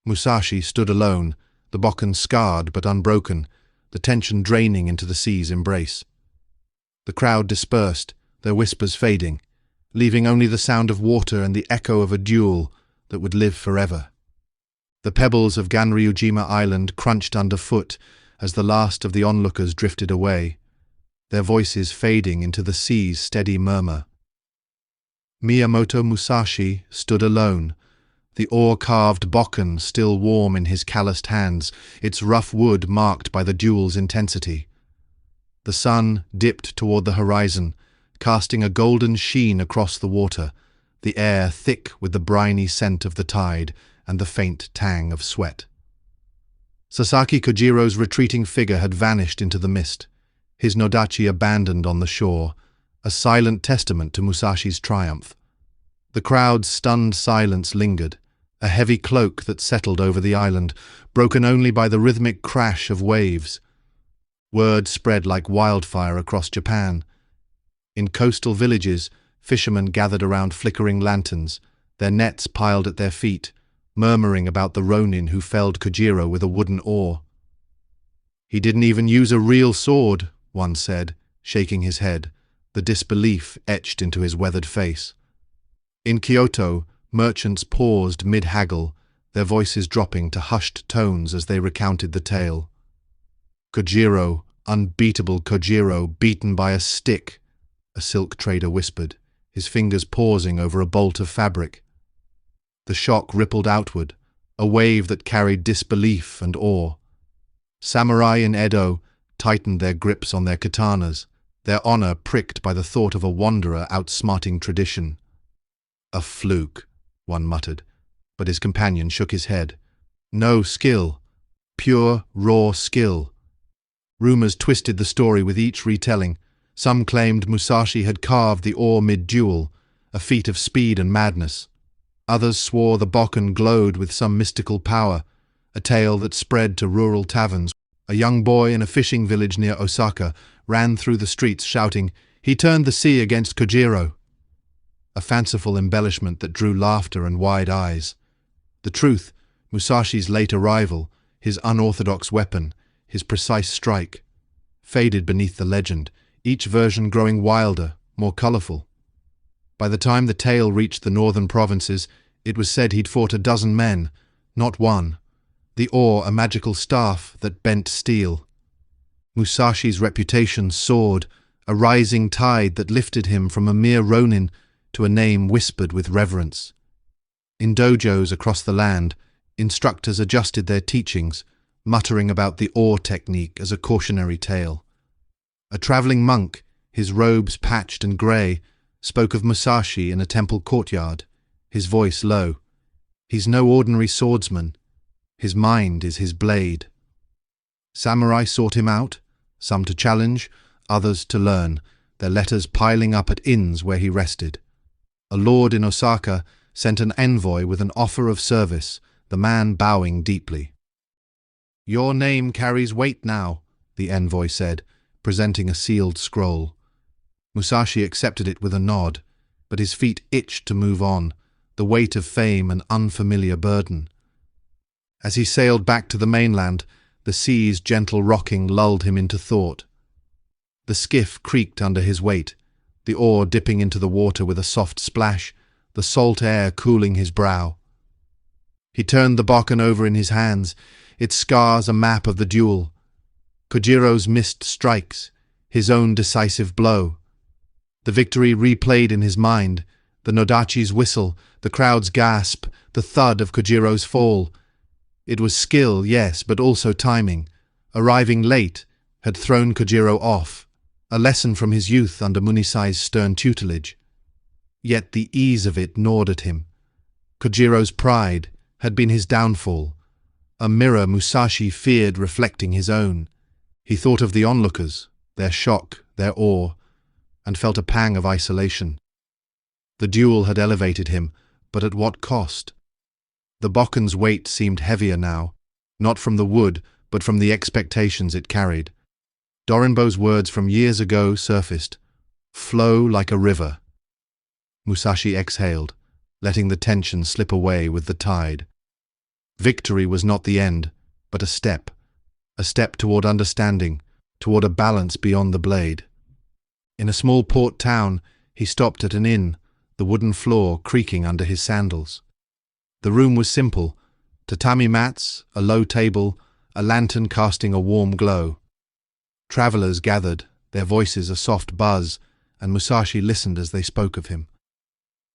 Musashi stood alone, the bokken scarred but unbroken, the tension draining into the sea's embrace. The crowd dispersed, their whispers fading, leaving only the sound of water and the echo of a duel that would live forever. The pebbles of Ganryujima Island crunched underfoot as the last of the onlookers drifted away, their voices fading into the sea's steady murmur. Miyamoto Musashi stood alone, the oar-carved bokken still warm in his calloused hands, its rough wood marked by the duel's intensity. The sun dipped toward the horizon, casting a golden sheen across the water, the air thick with the briny scent of the tide and the faint tang of sweat. Sasaki Kojiro's retreating figure had vanished into the mist, his nodachi abandoned on the shore, a silent testament to Musashi's triumph. The crowd's stunned silence lingered, a heavy cloak that settled over the island, broken only by the rhythmic crash of waves. Word spread like wildfire across Japan. In coastal villages, fishermen gathered around flickering lanterns, their nets piled at their feet, murmuring about the ronin who felled Kojiro with a wooden oar. "He didn't even use a real sword," one said, shaking his head, the disbelief etched into his weathered face. In Kyoto, merchants paused mid-haggle, their voices dropping to hushed tones as they recounted the tale. "Kojiro, unbeatable Kojiro, beaten by a stick," a silk trader whispered, his fingers pausing over a bolt of fabric. The shock rippled outward, a wave that carried disbelief and awe. Samurai in Edo tightened their grips on their katanas, their honor pricked by the thought of a wanderer outsmarting tradition. "A fluke," one muttered, but his companion shook his head. "No skill. Pure, raw skill." Rumors twisted the story with each retelling. Some claimed Musashi had carved the oar mid-duel, a feat of speed and madness. Others swore the bokken glowed with some mystical power, a tale that spread to rural taverns. A young boy in a fishing village near Osaka ran through the streets shouting, "He turned the sea against Kojiro," a fanciful embellishment that drew laughter and wide eyes. The truth, Musashi's late arrival, his unorthodox weapon, his precise strike, faded beneath the legend, each version growing wilder, more colorful. By the time the tale reached the northern provinces, it was said he'd fought a dozen men, not one. The oar a magical staff that bent steel. Musashi's reputation soared, a rising tide that lifted him from a mere ronin to a name whispered with reverence. In dojos across the land, instructors adjusted their teachings, muttering about the oar technique as a cautionary tale. A traveling monk, his robes patched and grey, spoke of Musashi in a temple courtyard, his voice low. "He's no ordinary swordsman. His mind is his blade." Samurai sought him out, some to challenge, others to learn, their letters piling up at inns where he rested. A lord in Osaka sent an envoy with an offer of service, the man bowing deeply. "Your name carries weight now," the envoy said, presenting a sealed scroll. Musashi accepted it with a nod, but his feet itched to move on, the weight of fame an unfamiliar burden. As he sailed back to the mainland, the sea's gentle rocking lulled him into thought. The skiff creaked under his weight, the oar dipping into the water with a soft splash, the salt air cooling his brow. He turned the Bokken over in his hands, its scars a map of the duel. Kojiro's missed strikes, his own decisive blow. The victory replayed in his mind, the Nodachi's whistle, the crowd's gasp, the thud of Kojiro's fall. It was skill, yes, but also timing. Arriving late had thrown Kojiro off, a lesson from his youth under Munisai's stern tutelage. Yet the ease of it gnawed at him. Kojiro's pride had been his downfall, a mirror Musashi feared reflecting his own. He thought of the onlookers, their shock, their awe, and felt a pang of isolation. The duel had elevated him, but at what cost? The Bokken's weight seemed heavier now, not from the wood, but from the expectations it carried. Dorinbo's words from years ago surfaced, "Flow like a river." Musashi exhaled, letting the tension slip away with the tide. Victory was not the end, but a step toward understanding, toward a balance beyond the blade. In a small port town, he stopped at an inn, the wooden floor creaking under his sandals. The room was simple, tatami mats, a low table, a lantern casting a warm glow. Travellers gathered, their voices a soft buzz, and Musashi listened as they spoke of him.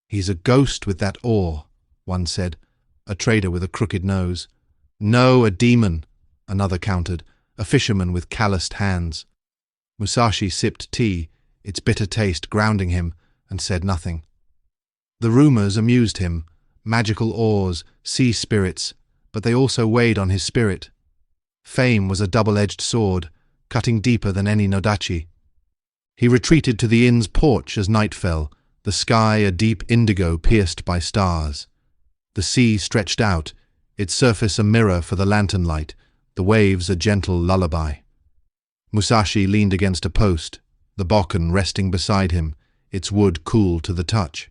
"He's a ghost with that oar," one said, a trader with a crooked nose. "No, a demon," another countered, a fisherman with calloused hands. Musashi sipped tea, its bitter taste grounding him, and said nothing. The rumours amused him, magical oars, sea spirits, but they also weighed on his spirit. Fame was a double-edged sword, cutting deeper than any Nodachi. He retreated to the inn's porch as night fell, the sky a deep indigo pierced by stars. The sea stretched out, its surface a mirror for the lantern light, the waves a gentle lullaby. Musashi leaned against a post, the Bokken resting beside him, its wood cool to the touch.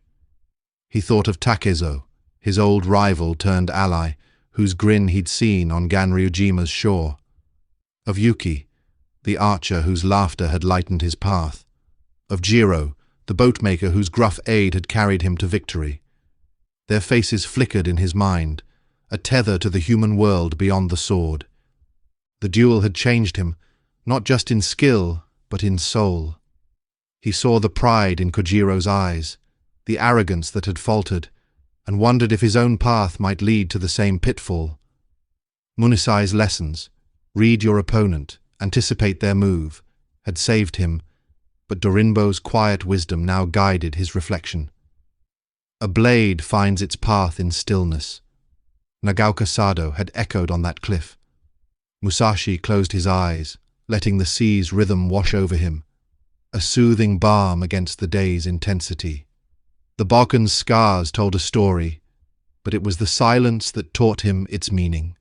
He thought of Takezo, his old rival turned ally, whose grin he'd seen on Ganryujima's shore. Of Yuki, the archer whose laughter had lightened his path. Of Jiro, the boatmaker whose gruff aid had carried him to victory. Their faces flickered in his mind, a tether to the human world beyond the sword. The duel had changed him, not just in skill, but in soul. He saw the pride in Kojiro's eyes, the arrogance that had faltered, and wondered if his own path might lead to the same pitfall. Munisai's lessons, read your opponent, anticipate their move, had saved him, but Dorinbo's quiet wisdom now guided his reflection. A blade finds its path in stillness. Nagaoka Sado had echoed on that cliff. Musashi closed his eyes, letting the sea's rhythm wash over him, a soothing balm against the day's intensity. The Bokken's scars told a story, but it was the silence that taught him its meaning.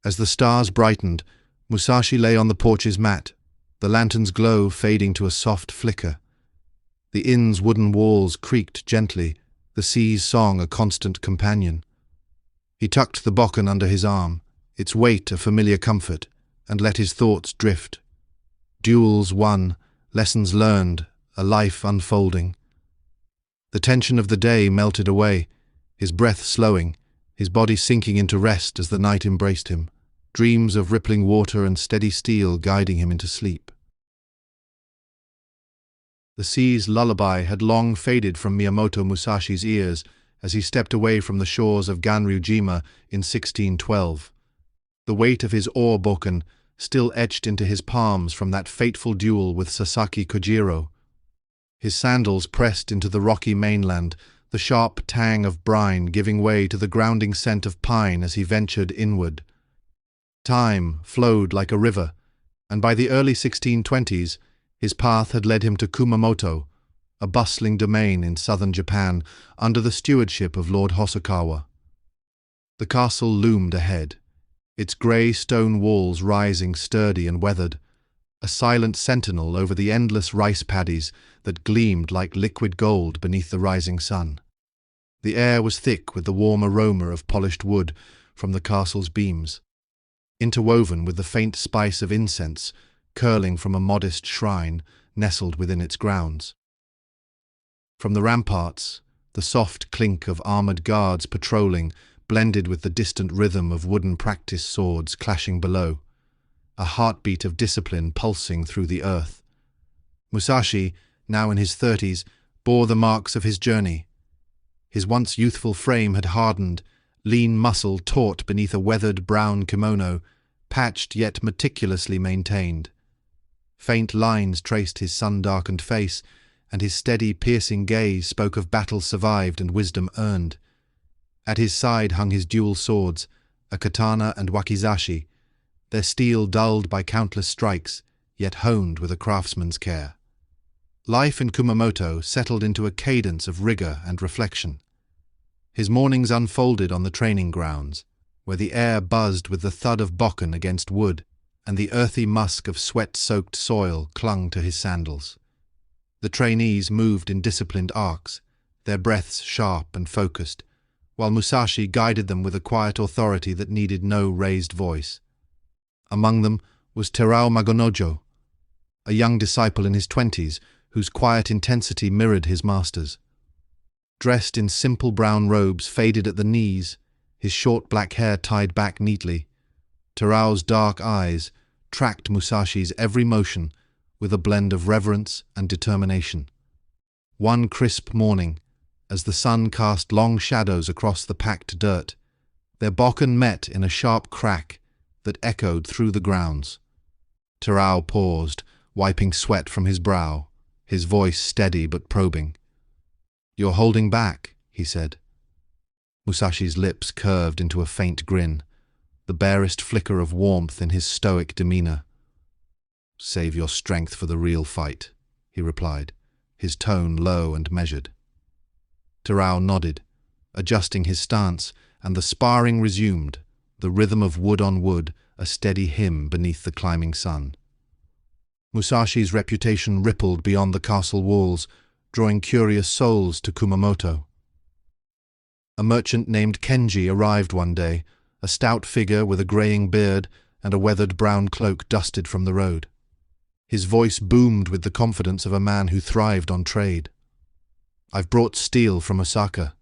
As the stars brightened, Musashi lay on the porch's mat, the lantern's glow fading to a soft flicker. The inn's wooden walls creaked gently, the sea's song a constant companion. He tucked the Bokken under his arm, its weight a familiar comfort, and let his thoughts drift. Duels won, lessons learned, a life unfolding. The tension of the day melted away, his breath slowing, his body sinking into rest as the night embraced him, dreams of rippling water and steady steel guiding him into sleep. The sea's lullaby had long faded from Miyamoto Musashi's ears as he stepped away from the shores of Ganryujima in 1612. The weight of his Oar-Bokken still etched into his palms from that fateful duel with Sasaki Kojiro. His sandals pressed into the rocky mainland, the sharp tang of brine giving way to the grounding scent of pine as he ventured inward. Time flowed like a river, and by the early 1620s, his path had led him to Kumamoto, a bustling domain in southern Japan under the stewardship of Lord Hosokawa. The castle loomed ahead, its grey stone walls rising sturdy and weathered, a silent sentinel over the endless rice paddies that gleamed like liquid gold beneath the rising sun. The air was thick with the warm aroma of polished wood from the castle's beams, interwoven with the faint spice of incense curling from a modest shrine nestled within its grounds. From the ramparts, the soft clink of armored guards patrolling blended with the distant rhythm of wooden practice swords clashing below, a heartbeat of discipline pulsing through the earth. Musashi, now in his 30s, bore the marks of his journey. His once youthful frame had hardened, lean muscle taut beneath a weathered brown kimono, patched yet meticulously maintained. Faint lines traced his sun-darkened face, and his steady, piercing gaze spoke of battle survived and wisdom earned. At his side hung his dual swords, a katana and wakizashi, their steel dulled by countless strikes, yet honed with a craftsman's care. Life in Kumamoto settled into a cadence of rigor and reflection. His mornings unfolded on the training grounds, where the air buzzed with the thud of bokken against wood, and the earthy musk of sweat-soaked soil clung to his sandals. The trainees moved in disciplined arcs, their breaths sharp and focused, while Musashi guided them with a quiet authority that needed no raised voice. Among them was Terao Magonojo, a young disciple in his 20s whose quiet intensity mirrored his master's. Dressed in simple brown robes faded at the knees, his short black hair tied back neatly, Terao's dark eyes tracked Musashi's every motion with a blend of reverence and determination. One crisp morning, as the sun cast long shadows across the packed dirt, their bokken met in a sharp crack that echoed through the grounds. Terao paused, wiping sweat from his brow, his voice steady but probing. "You're holding back," he said. Musashi's lips curved into a faint grin, the barest flicker of warmth in his stoic demeanor. "Save your strength for the real fight," he replied, his tone low and measured. Terao nodded, adjusting his stance, and the sparring resumed, the rhythm of wood on wood, a steady hymn beneath the climbing sun. Musashi's reputation rippled beyond the castle walls, drawing curious souls to Kumamoto. A merchant named Kenji arrived one day, a stout figure with a greying beard and a weathered brown cloak dusted from the road. His voice boomed with the confidence of a man who thrived on trade. "I've brought steel from Osaka,"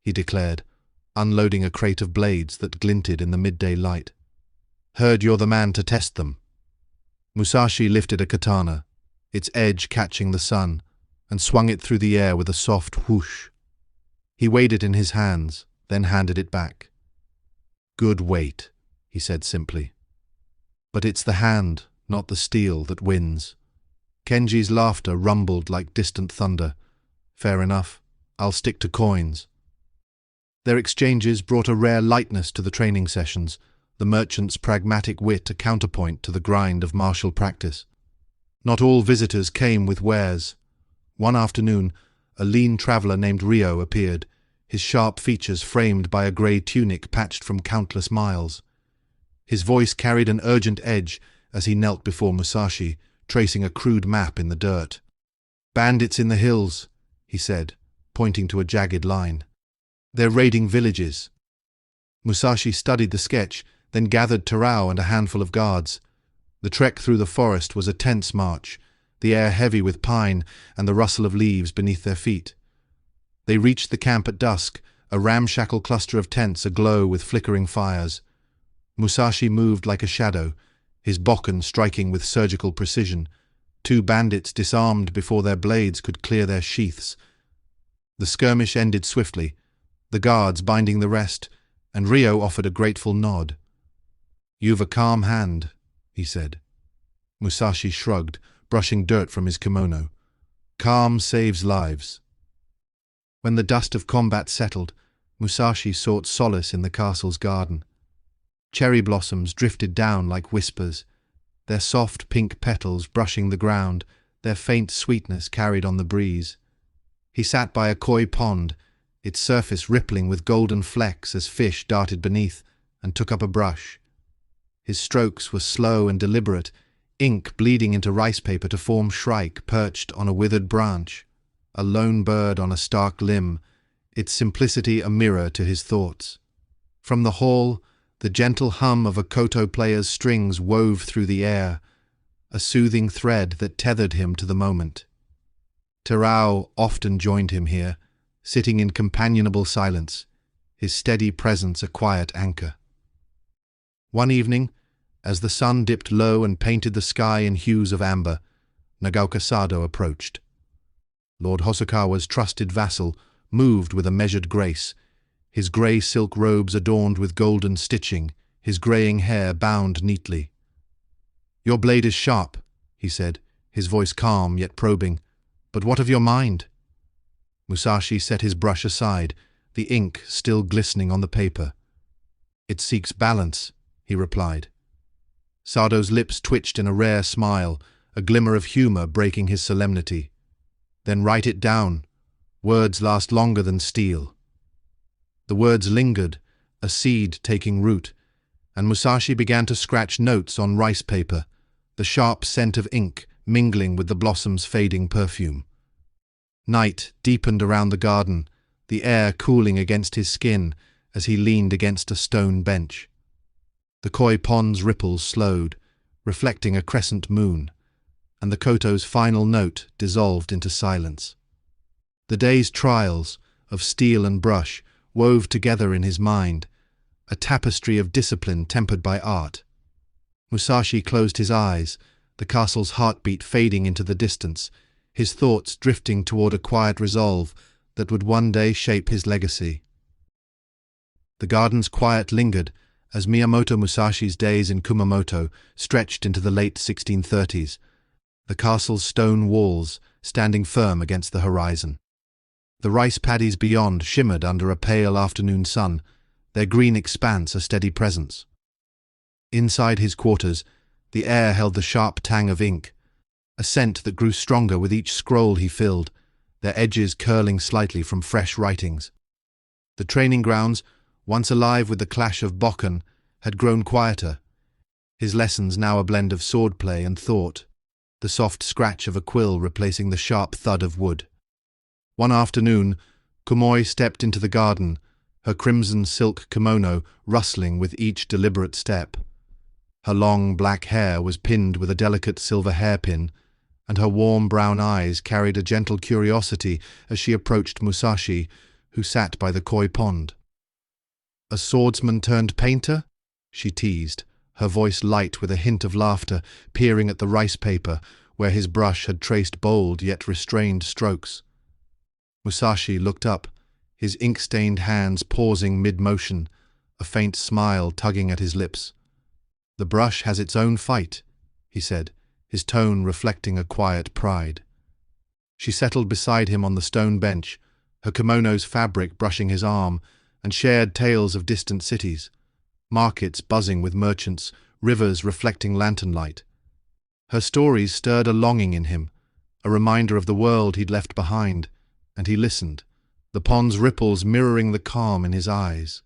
he declared, unloading a crate of blades that glinted in the midday light. "Heard you're the man to test them." Musashi lifted a katana, its edge catching the sun, and swung it through the air with a soft whoosh. He weighed it in his hands, then handed it back. "Good weight," he said simply. "But it's the hand, not the steel, that wins." Kenji's laughter rumbled like distant thunder. "Fair enough. I'll stick to coins." Their exchanges brought a rare lightness to the training sessions, the merchant's pragmatic wit a counterpoint to the grind of martial practice. Not all visitors came with wares. One afternoon, a lean traveller named Ryo appeared, his sharp features framed by a grey tunic patched from countless miles. His voice carried an urgent edge as he knelt before Musashi, tracing a crude map in the dirt. "Bandits in the hills," he said, pointing to a jagged line. "They're raiding villages." Musashi studied the sketch, then gathered Terao and a handful of guards. The trek through the forest was a tense march, the air heavy with pine and the rustle of leaves beneath their feet. They reached the camp at dusk, a ramshackle cluster of tents aglow with flickering fires. Musashi moved like a shadow, his bokken striking with surgical precision. Two bandits disarmed before their blades could clear their sheaths. The skirmish ended swiftly, the guards binding the rest, and Ryo offered a grateful nod. "You've a calm hand," he said. Musashi shrugged, brushing dirt from his kimono. "Calm saves lives." When the dust of combat settled, Musashi sought solace in the castle's garden. Cherry blossoms drifted down like whispers, their soft pink petals brushing the ground, their faint sweetness carried on the breeze. He sat by a koi pond, its surface rippling with golden flecks as fish darted beneath, and took up a brush. His strokes were slow and deliberate, ink bleeding into rice paper to form shrike perched on a withered branch, a lone bird on a stark limb, its simplicity a mirror to his thoughts. From the hall, the gentle hum of a koto player's strings wove through the air, a soothing thread that tethered him to the moment. Terao often joined him here, sitting in companionable silence, his steady presence a quiet anchor. One evening, as the sun dipped low and painted the sky in hues of amber, Nagaoka Sado approached. Lord Hosokawa's trusted vassal moved with a measured grace, his grey silk robes adorned with golden stitching, his greying hair bound neatly. "Your blade is sharp," he said, his voice calm yet probing. "But what of your mind?" Musashi set his brush aside, the ink still glistening on the paper. "It seeks balance," he replied. Sado's lips twitched in a rare smile, a glimmer of humor breaking his solemnity. "Then write it down. Words last longer than steel." The words lingered, a seed taking root, and Musashi began to scratch notes on rice paper, the sharp scent of ink mingling with the blossom's fading perfume. Night deepened around the garden, the air cooling against his skin as he leaned against a stone bench. The koi pond's ripples slowed, reflecting a crescent moon, and the koto's final note dissolved into silence. The day's trials of steel and brush wove together in his mind, a tapestry of discipline tempered by art. Musashi closed his eyes, the castle's heartbeat fading into the distance, his thoughts drifting toward a quiet resolve that would one day shape his legacy. The garden's quiet lingered as Miyamoto Musashi's days in Kumamoto stretched into the late 1630s, the castle's stone walls standing firm against the horizon. The rice paddies beyond shimmered under a pale afternoon sun, their green expanse a steady presence. Inside his quarters, the air held the sharp tang of ink, a scent that grew stronger with each scroll he filled, their edges curling slightly from fresh writings. The training grounds, once alive with the clash of Bokken, had grown quieter, his lessons now a blend of swordplay and thought, the soft scratch of a quill replacing the sharp thud of wood. One afternoon, Kumoi stepped into the garden, her crimson silk kimono rustling with each deliberate step. Her long black hair was pinned with a delicate silver hairpin, and her warm brown eyes carried a gentle curiosity as she approached Musashi, who sat by the koi pond. "A swordsman turned painter?" she teased, her voice light with a hint of laughter, peering at the rice paper where his brush had traced bold yet restrained strokes. Musashi looked up, his ink-stained hands pausing mid-motion, a faint smile tugging at his lips. "The brush has its own fight," he said, his tone reflecting a quiet pride. She settled beside him on the stone bench, her kimono's fabric brushing his arm, and shared tales of distant cities, markets buzzing with merchants, rivers reflecting lantern light. Her stories stirred a longing in him, a reminder of the world he'd left behind, and he listened, the pond's ripples mirroring the calm in his eyes.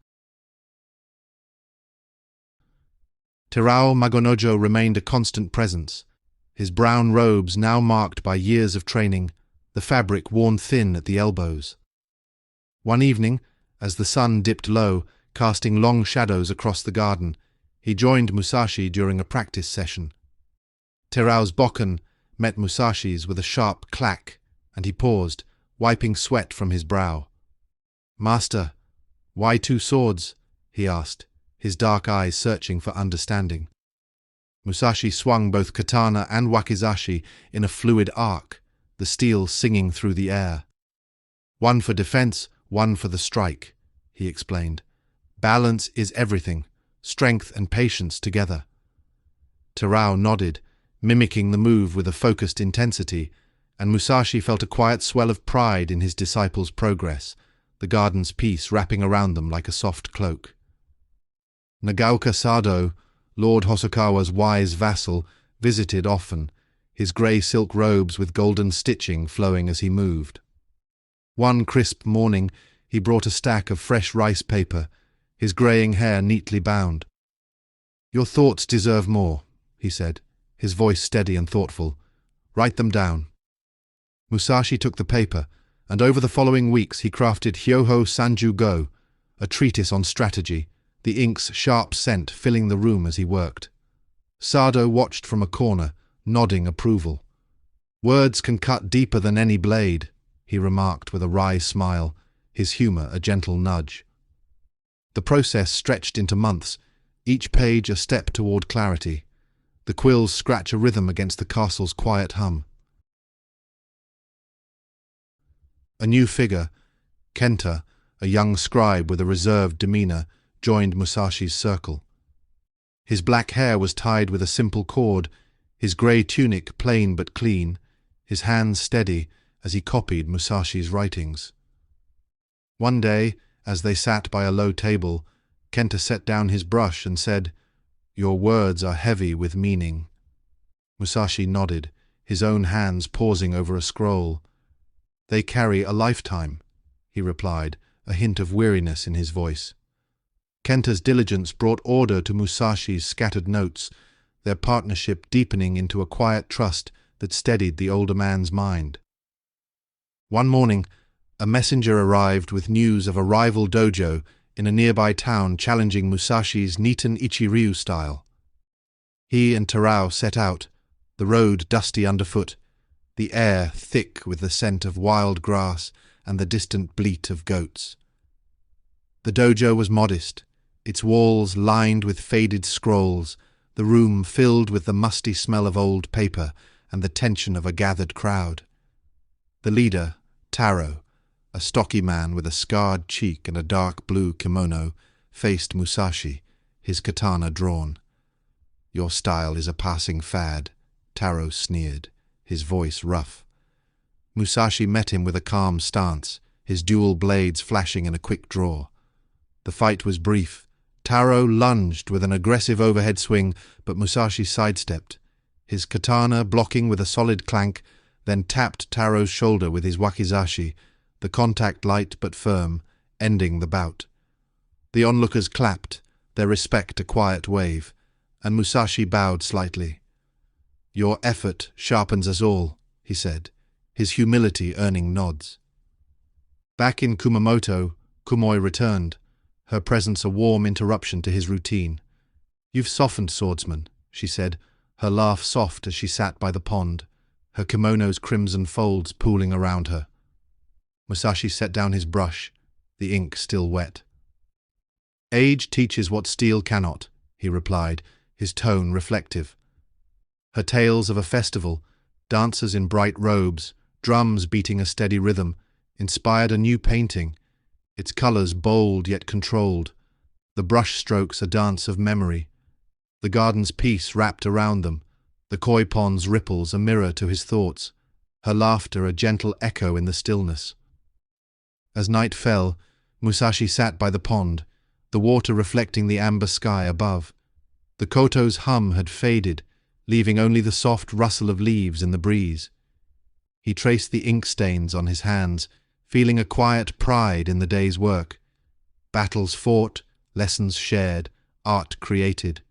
Terao Magonojo remained a constant presence, his brown robes now marked by years of training, the fabric worn thin at the elbows. One evening, as the sun dipped low, casting long shadows across the garden, he joined Musashi during a practice session. Terao's Bokken met Musashi's with a sharp clack, and he paused, wiping sweat from his brow. "Master, why two swords?" he asked, his dark eyes searching for understanding. Musashi swung both katana and wakizashi in a fluid arc, the steel singing through the air. "One for defense, one for the strike," he explained. "Balance is everything, strength and patience together." Terao nodded, mimicking the move with a focused intensity, and Musashi felt a quiet swell of pride in his disciples' progress, the garden's peace wrapping around them like a soft cloak. Nagaoka Sado, Lord Hosokawa's wise vassal, visited often, his grey silk robes with golden stitching flowing as he moved. One crisp morning, he brought a stack of fresh rice paper, his greying hair neatly bound. "Your thoughts deserve more," he said, his voice steady and thoughtful. "Write them down." Musashi took the paper, and over the following weeks he crafted Hyoho Sanju Go, a treatise on strategy, the ink's sharp scent filling the room as he worked. Sado watched from a corner, nodding approval. "Words can cut deeper than any blade," he remarked with a wry smile, his humor a gentle nudge. The process stretched into months, each page a step toward clarity. The quills scratch a rhythm against the castle's quiet hum. A new figure, Kenta, a young scribe with a reserved demeanor, joined Musashi's circle. His black hair was tied with a simple cord, his grey tunic plain but clean, his hands steady as he copied Musashi's writings. One day, as they sat by a low table, Kenta set down his brush and said, "Your words are heavy with meaning." Musashi nodded, his own hands pausing over a scroll. "They carry a lifetime," he replied, a hint of weariness in his voice. Kenta's diligence brought order to Musashi's scattered notes, their partnership deepening into a quiet trust that steadied the older man's mind. One morning, a messenger arrived with news of a rival dojo in a nearby town challenging Musashi's Niiten Ichiryu style. He and Terao set out, the road dusty underfoot, the air thick with the scent of wild grass and the distant bleat of goats. The dojo was modest, its walls lined with faded scrolls, the room filled with the musty smell of old paper and the tension of a gathered crowd. The leader, Taro, a stocky man with a scarred cheek and a dark blue kimono, faced Musashi, his katana drawn. "Your style is a passing fad," Taro sneered, his voice rough. Musashi met him with a calm stance, his dual blades flashing in a quick draw. The fight was brief. Taro lunged with an aggressive overhead swing, but Musashi sidestepped, his katana blocking with a solid clank, then tapped Taro's shoulder with his wakizashi, the contact light but firm, ending the bout. The onlookers clapped, their respect a quiet wave, and Musashi bowed slightly. "Your effort sharpens us all," he said, his humility earning nods. Back in Kumamoto, Kumoi returned, her presence a warm interruption to his routine. "You've softened, swordsman," she said, her laugh soft as she sat by the pond, her kimono's crimson folds pooling around her. Musashi set down his brush, the ink still wet. "Age teaches what steel cannot," he replied, his tone reflective. Her tales of a festival, dancers in bright robes, drums beating a steady rhythm, inspired a new painting, its colors bold yet controlled, the brush strokes a dance of memory, the garden's peace wrapped around them, the koi pond's ripples a mirror to his thoughts, her laughter a gentle echo in the stillness. As night fell, Musashi sat by the pond, the water reflecting the amber sky above. The koto's hum had faded, leaving only the soft rustle of leaves in the breeze. He traced the ink stains on his hands, feeling a quiet pride in the day's work. Battles fought, lessons shared, art created.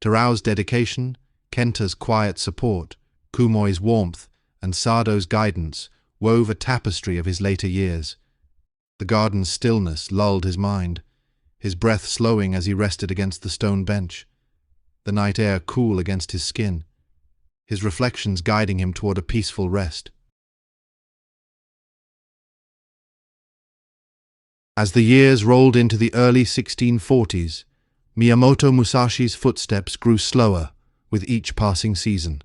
Terao's dedication, Kenta's quiet support, Kumoi's warmth, and Sado's guidance wove a tapestry of his later years. The garden's stillness lulled his mind, his breath slowing as he rested against the stone bench, the night air cool against his skin, his reflections guiding him toward a peaceful rest. As the years rolled into the early 1640s, Miyamoto Musashi's footsteps grew slower with each passing season.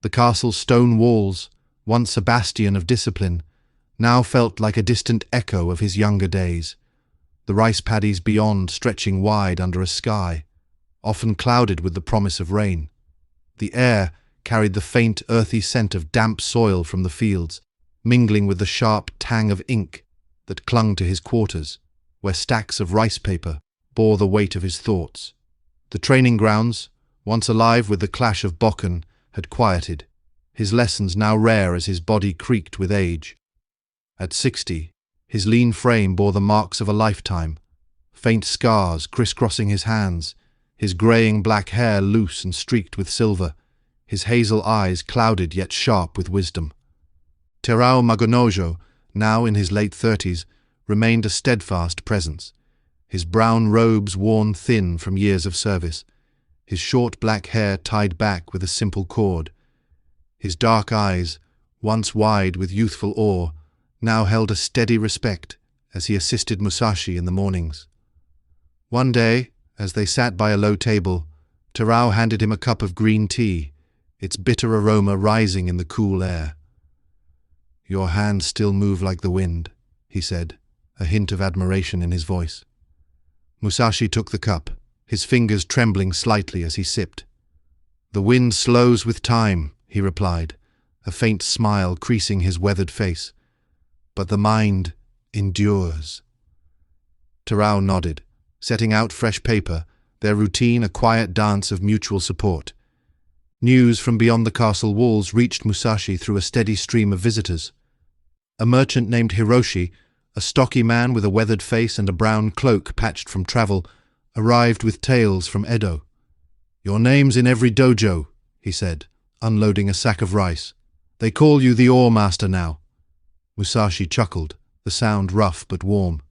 The castle's stone walls, once a bastion of discipline, now felt like a distant echo of his younger days, the rice paddies beyond stretching wide under a sky, often clouded with the promise of rain. The air carried the faint, earthy scent of damp soil from the fields, mingling with the sharp tang of ink that clung to his quarters, where stacks of rice paper bore the weight of his thoughts. The training grounds, once alive with the clash of Bokken, had quieted, his lessons now rare as his body creaked with age. At 60, his lean frame bore the marks of a lifetime, faint scars crisscrossing his hands, his greying black hair loose and streaked with silver, his hazel eyes clouded yet sharp with wisdom. Terao Magonojo, now in his late 30s, remained a steadfast presence, his brown robes worn thin from years of service, his short black hair tied back with a simple cord. His dark eyes, once wide with youthful awe, now held a steady respect as he assisted Musashi in the mornings. One day, as they sat by a low table, Terao handed him a cup of green tea, its bitter aroma rising in the cool air. "Your hands still move like the wind," he said, a hint of admiration in his voice. Musashi took the cup, his fingers trembling slightly as he sipped. "The wind slows with time," he replied, a faint smile creasing his weathered face. "But the mind endures." Terao nodded, setting out fresh paper, their routine a quiet dance of mutual support. News from beyond the castle walls reached Musashi through a steady stream of visitors. A merchant named Hiroshi, a stocky man with a weathered face and a brown cloak patched from travel, arrived with tales from Edo. "Your name's in every dojo," he said, unloading a sack of rice. "They call you the Oar Master now." Musashi chuckled, the sound rough but warm.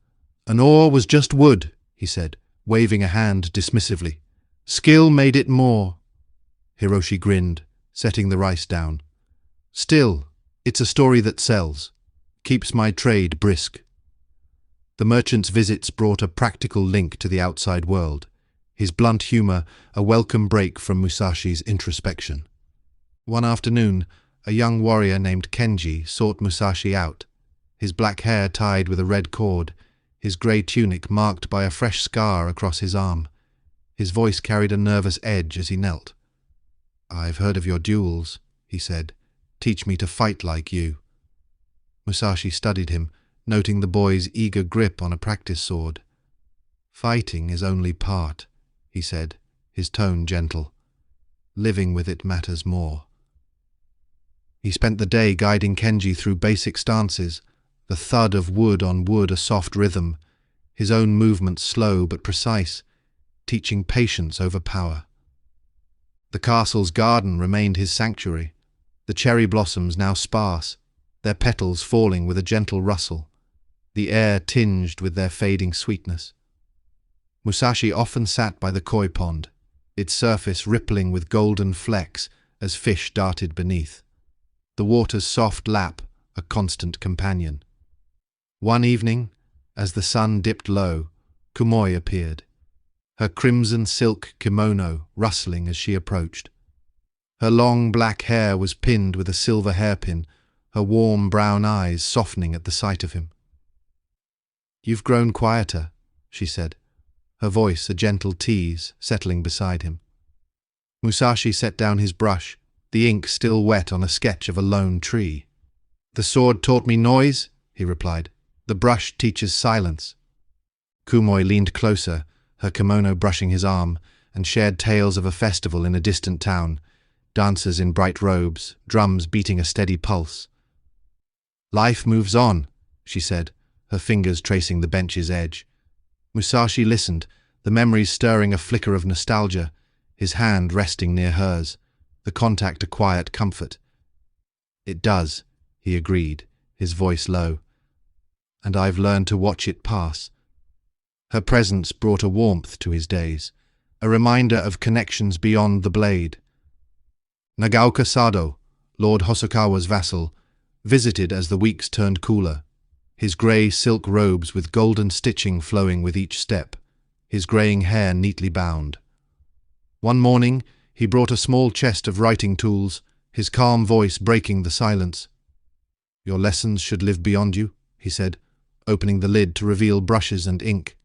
"An oar was just wood," he said, waving a hand dismissively. "Skill made it more." Hiroshi grinned, setting the rice down. "Still, it's a story that sells. Keeps my trade brisk." The merchant's visits brought a practical link to the outside world, his blunt humor a welcome break from Musashi's introspection. One afternoon, a young warrior named Kenji sought Musashi out, his black hair tied with a red cord, his grey tunic marked by a fresh scar across his arm. His voice carried a nervous edge as he knelt. "I've heard of your duels," he said. "Teach me to fight like you." Musashi studied him, noting the boy's eager grip on a practice sword. "Fighting is only part," he said, his tone gentle. "Living with it matters more." He spent the day guiding Kenji through basic stances, the thud of wood on wood a soft rhythm, his own movements slow but precise, teaching patience over power. The castle's garden remained his sanctuary, the cherry blossoms now sparse, their petals falling with a gentle rustle, the air tinged with their fading sweetness. Musashi often sat by the koi pond, its surface rippling with golden flecks as fish darted beneath. The water's soft lap, a constant companion. One evening, as the sun dipped low, Kumoi appeared, her crimson silk kimono rustling as she approached. Her long black hair was pinned with a silver hairpin, her warm brown eyes softening at the sight of him. "You've grown quieter," she said, her voice a gentle tease, settling beside him. Musashi set down his brush, the ink still wet on a sketch of a lone tree. "The sword taught me noise," he replied. "The brush teaches silence." Kumoi leaned closer, her kimono brushing his arm, and shared tales of a festival in a distant town, dancers in bright robes, drums beating a steady pulse. "Life moves on," she said, her fingers tracing the bench's edge. Musashi listened, the memories stirring a flicker of nostalgia, his hand resting near hers, the contact a quiet comfort. "It does," he agreed, his voice low. "And I've learned to watch it pass." Her presence brought a warmth to his days, a reminder of connections beyond the blade. Nagaoka Sado, Lord Hosokawa's vassal, visited as the weeks turned cooler, his grey silk robes with golden stitching flowing with each step, his greying hair neatly bound. One morning, he brought a small chest of writing tools, his calm voice breaking the silence. "Your lessons should live beyond you," he said, opening the lid to reveal brushes and ink.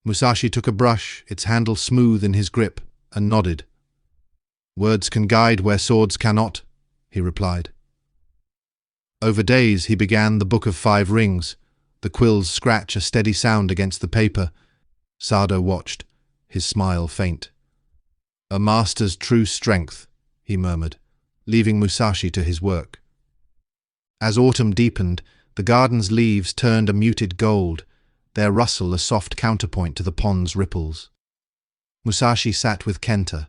Musashi took a brush, its handle smooth in his grip, and nodded. "Words can guide where swords cannot," he replied. Over days he began the Book of 5 Rings, the quills scratch a steady sound against the paper. Sado watched, his smile faint. "A master's true strength," he murmured, leaving Musashi to his work. As autumn deepened, the garden's leaves turned a muted gold, their rustle a soft counterpoint to the pond's ripples. Musashi sat with Kenta,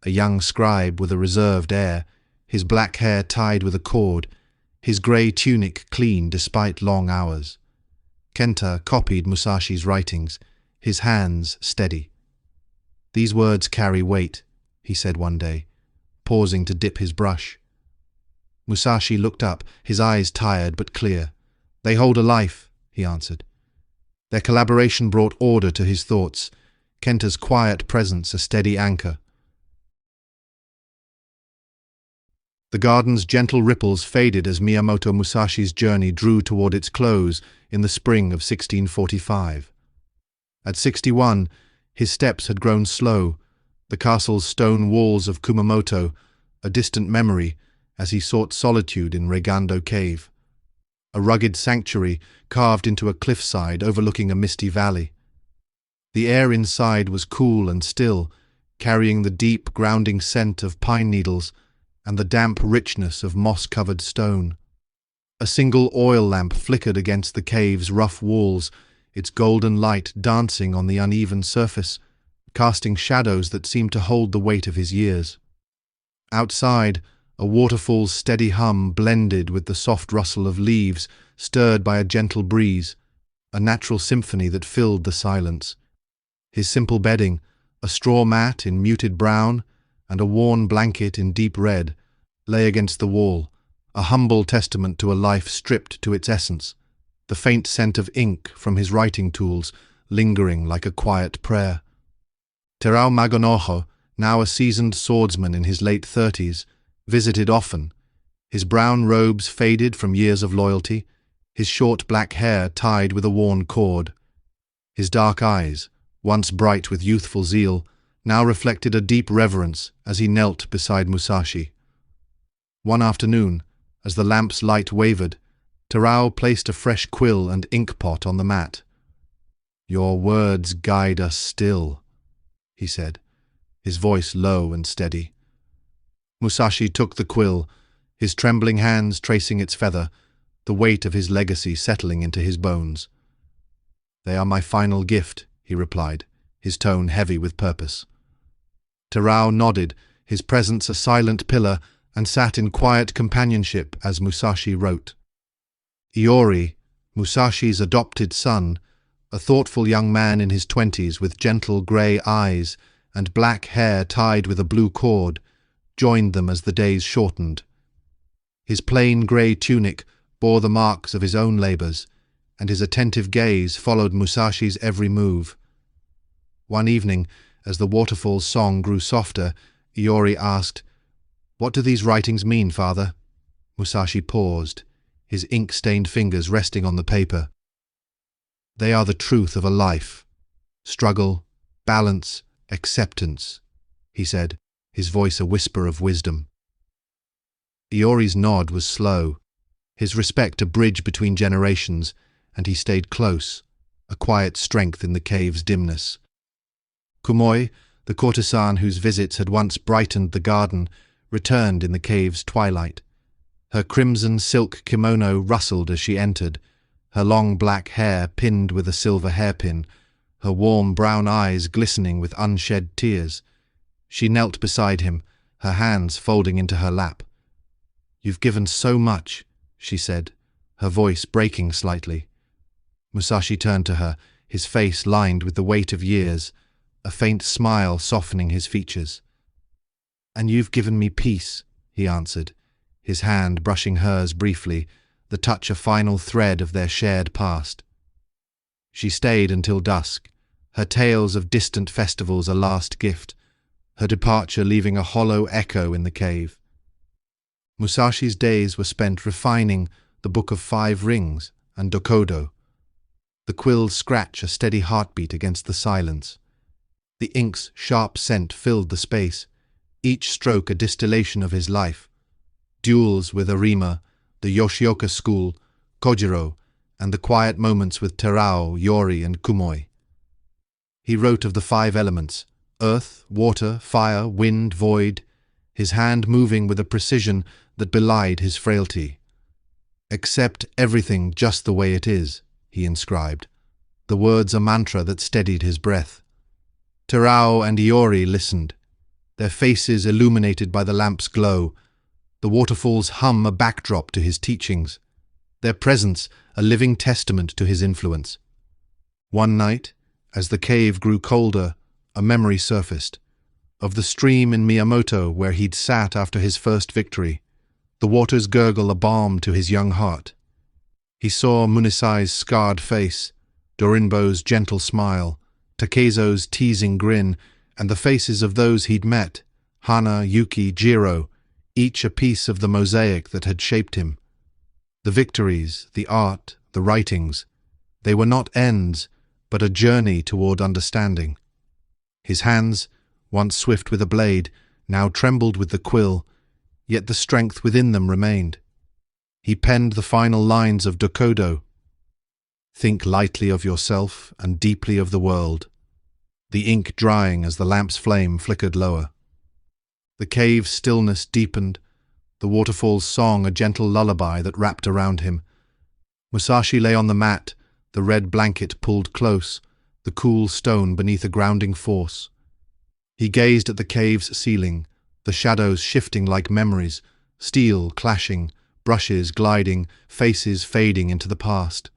a young scribe with a reserved air, his black hair tied with a cord, his grey tunic clean despite long hours. Kenta copied Musashi's writings, his hands steady. "These words carry weight," he said one day, pausing to dip his brush. Musashi looked up, his eyes tired but clear. "They hold a life," he answered. Their collaboration brought order to his thoughts, Kenta's quiet presence a steady anchor. The garden's gentle ripples faded as Miyamoto Musashi's journey drew toward its close in the spring of 1645. At 61, his steps had grown slow, the castle's stone walls of Kumamoto, a distant memory, as he sought solitude in Reigandō cave, a rugged sanctuary carved into a cliffside overlooking a misty valley. The air inside was cool and still, carrying the deep, grounding scent of pine needles and the damp richness of moss-covered stone. A single oil lamp flickered against the cave's rough walls, its golden light dancing on the uneven surface, casting shadows that seemed to hold the weight of his years. Outside, a waterfall's steady hum blended with the soft rustle of leaves, stirred by a gentle breeze, a natural symphony that filled the silence. His simple bedding, a straw mat in muted brown and a worn blanket in deep red, lay against the wall, a humble testament to a life stripped to its essence, the faint scent of ink from his writing tools lingering like a quiet prayer. Terao Magonoho, now a seasoned swordsman in his late 30s, visited often, his brown robes faded from years of loyalty, his short black hair tied with a worn cord. His dark eyes, once bright with youthful zeal, now reflected a deep reverence as he knelt beside Musashi. One afternoon, as the lamp's light wavered, Terao placed a fresh quill and ink pot on the mat. "Your words guide us still," he said, his voice low and steady. Musashi took the quill, his trembling hands tracing its feather, the weight of his legacy settling into his bones. "They are my final gift," he replied, his tone heavy with purpose. Terao nodded, his presence a silent pillar, and sat in quiet companionship as Musashi wrote. Iori, Musashi's adopted son, a thoughtful young man in his 20s with gentle grey eyes and black hair tied with a blue cord, joined them as the days shortened. His plain grey tunic bore the marks of his own labours, and his attentive gaze followed Musashi's every move. One evening, as the waterfall's song grew softer, Iori asked, "What do these writings mean, father?" Musashi paused, his ink-stained fingers resting on the paper. "They are the truth of a life. Struggle, balance, acceptance," he said, his voice a whisper of wisdom. Iori's nod was slow, his respect a bridge between generations, and he stayed close, a quiet strength in the cave's dimness. Kumoi, the courtesan whose visits had once brightened the garden, returned in the cave's twilight. Her crimson silk kimono rustled as she entered, her long black hair pinned with a silver hairpin, her warm brown eyes glistening with unshed tears. She knelt beside him, her hands folding into her lap. "You've given so much," she said, her voice breaking slightly. Musashi turned to her, his face lined with the weight of years, a faint smile softening his features. "And you've given me peace," he answered, his hand brushing hers briefly, the touch a final thread of their shared past. She stayed until dusk, her tales of distant festivals a last gift, her departure leaving a hollow echo in the cave. Musashi's days were spent refining the Book of 5 Rings and Dokodo. The quill's scratch a steady heartbeat against the silence. The ink's sharp scent filled the space, each stroke a distillation of his life. Duels with Arima, the Yoshioka school, Kojiro, and the quiet moments with Terao, Iori, and Kumoi. He wrote of the 5 elements, earth, water, fire, wind, void, his hand moving with a precision that belied his frailty. "Accept everything just the way it is," he inscribed, the words a mantra that steadied his breath. Terao and Iori listened, their faces illuminated by the lamp's glow, the waterfall's hum a backdrop to his teachings, their presence a living testament to his influence. One night, as the cave grew colder, a memory surfaced. Of the stream in Miyamoto where he'd sat after his first victory, the waters gurgle a balm to his young heart. He saw Munisai's scarred face, Dorinbo's gentle smile, Takezo's teasing grin, and the faces of those he'd met, Hana, Yuki, Jiro, each a piece of the mosaic that had shaped him. The victories, the art, the writings, they were not ends, but a journey toward understanding. His hands, once swift with a blade, now trembled with the quill, yet the strength within them remained. He penned the final lines of Dokudo. Think lightly of yourself and deeply of the world, the ink drying as the lamp's flame flickered lower. The cave's stillness deepened, the waterfall's song a gentle lullaby that wrapped around him. Musashi lay on the mat, the red blanket pulled close, the cool stone beneath a grounding force. He gazed at the cave's ceiling, the shadows shifting like memories, steel clashing, brushes gliding, faces fading into the past.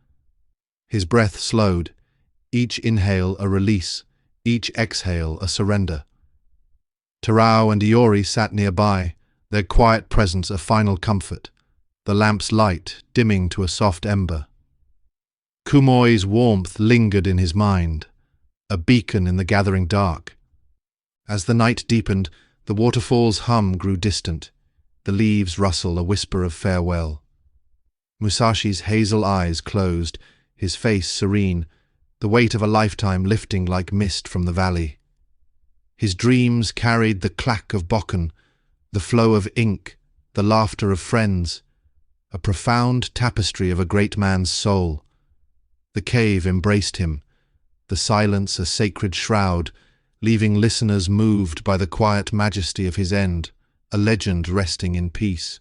His breath slowed, each inhale a release, each exhale a surrender. Tarao and Iori sat nearby, their quiet presence a final comfort, the lamp's light dimming to a soft ember. Kumoi's warmth lingered in his mind, a beacon in the gathering dark. As the night deepened, the waterfall's hum grew distant, the leaves rustle a whisper of farewell. Musashi's hazel eyes closed, his face serene, the weight of a lifetime lifting like mist from the valley. His dreams carried the clack of Bokken, the flow of ink, the laughter of friends, a profound tapestry of a great man's soul. The cave embraced him, the silence a sacred shroud, leaving listeners moved by the quiet majesty of his end, a legend resting in peace.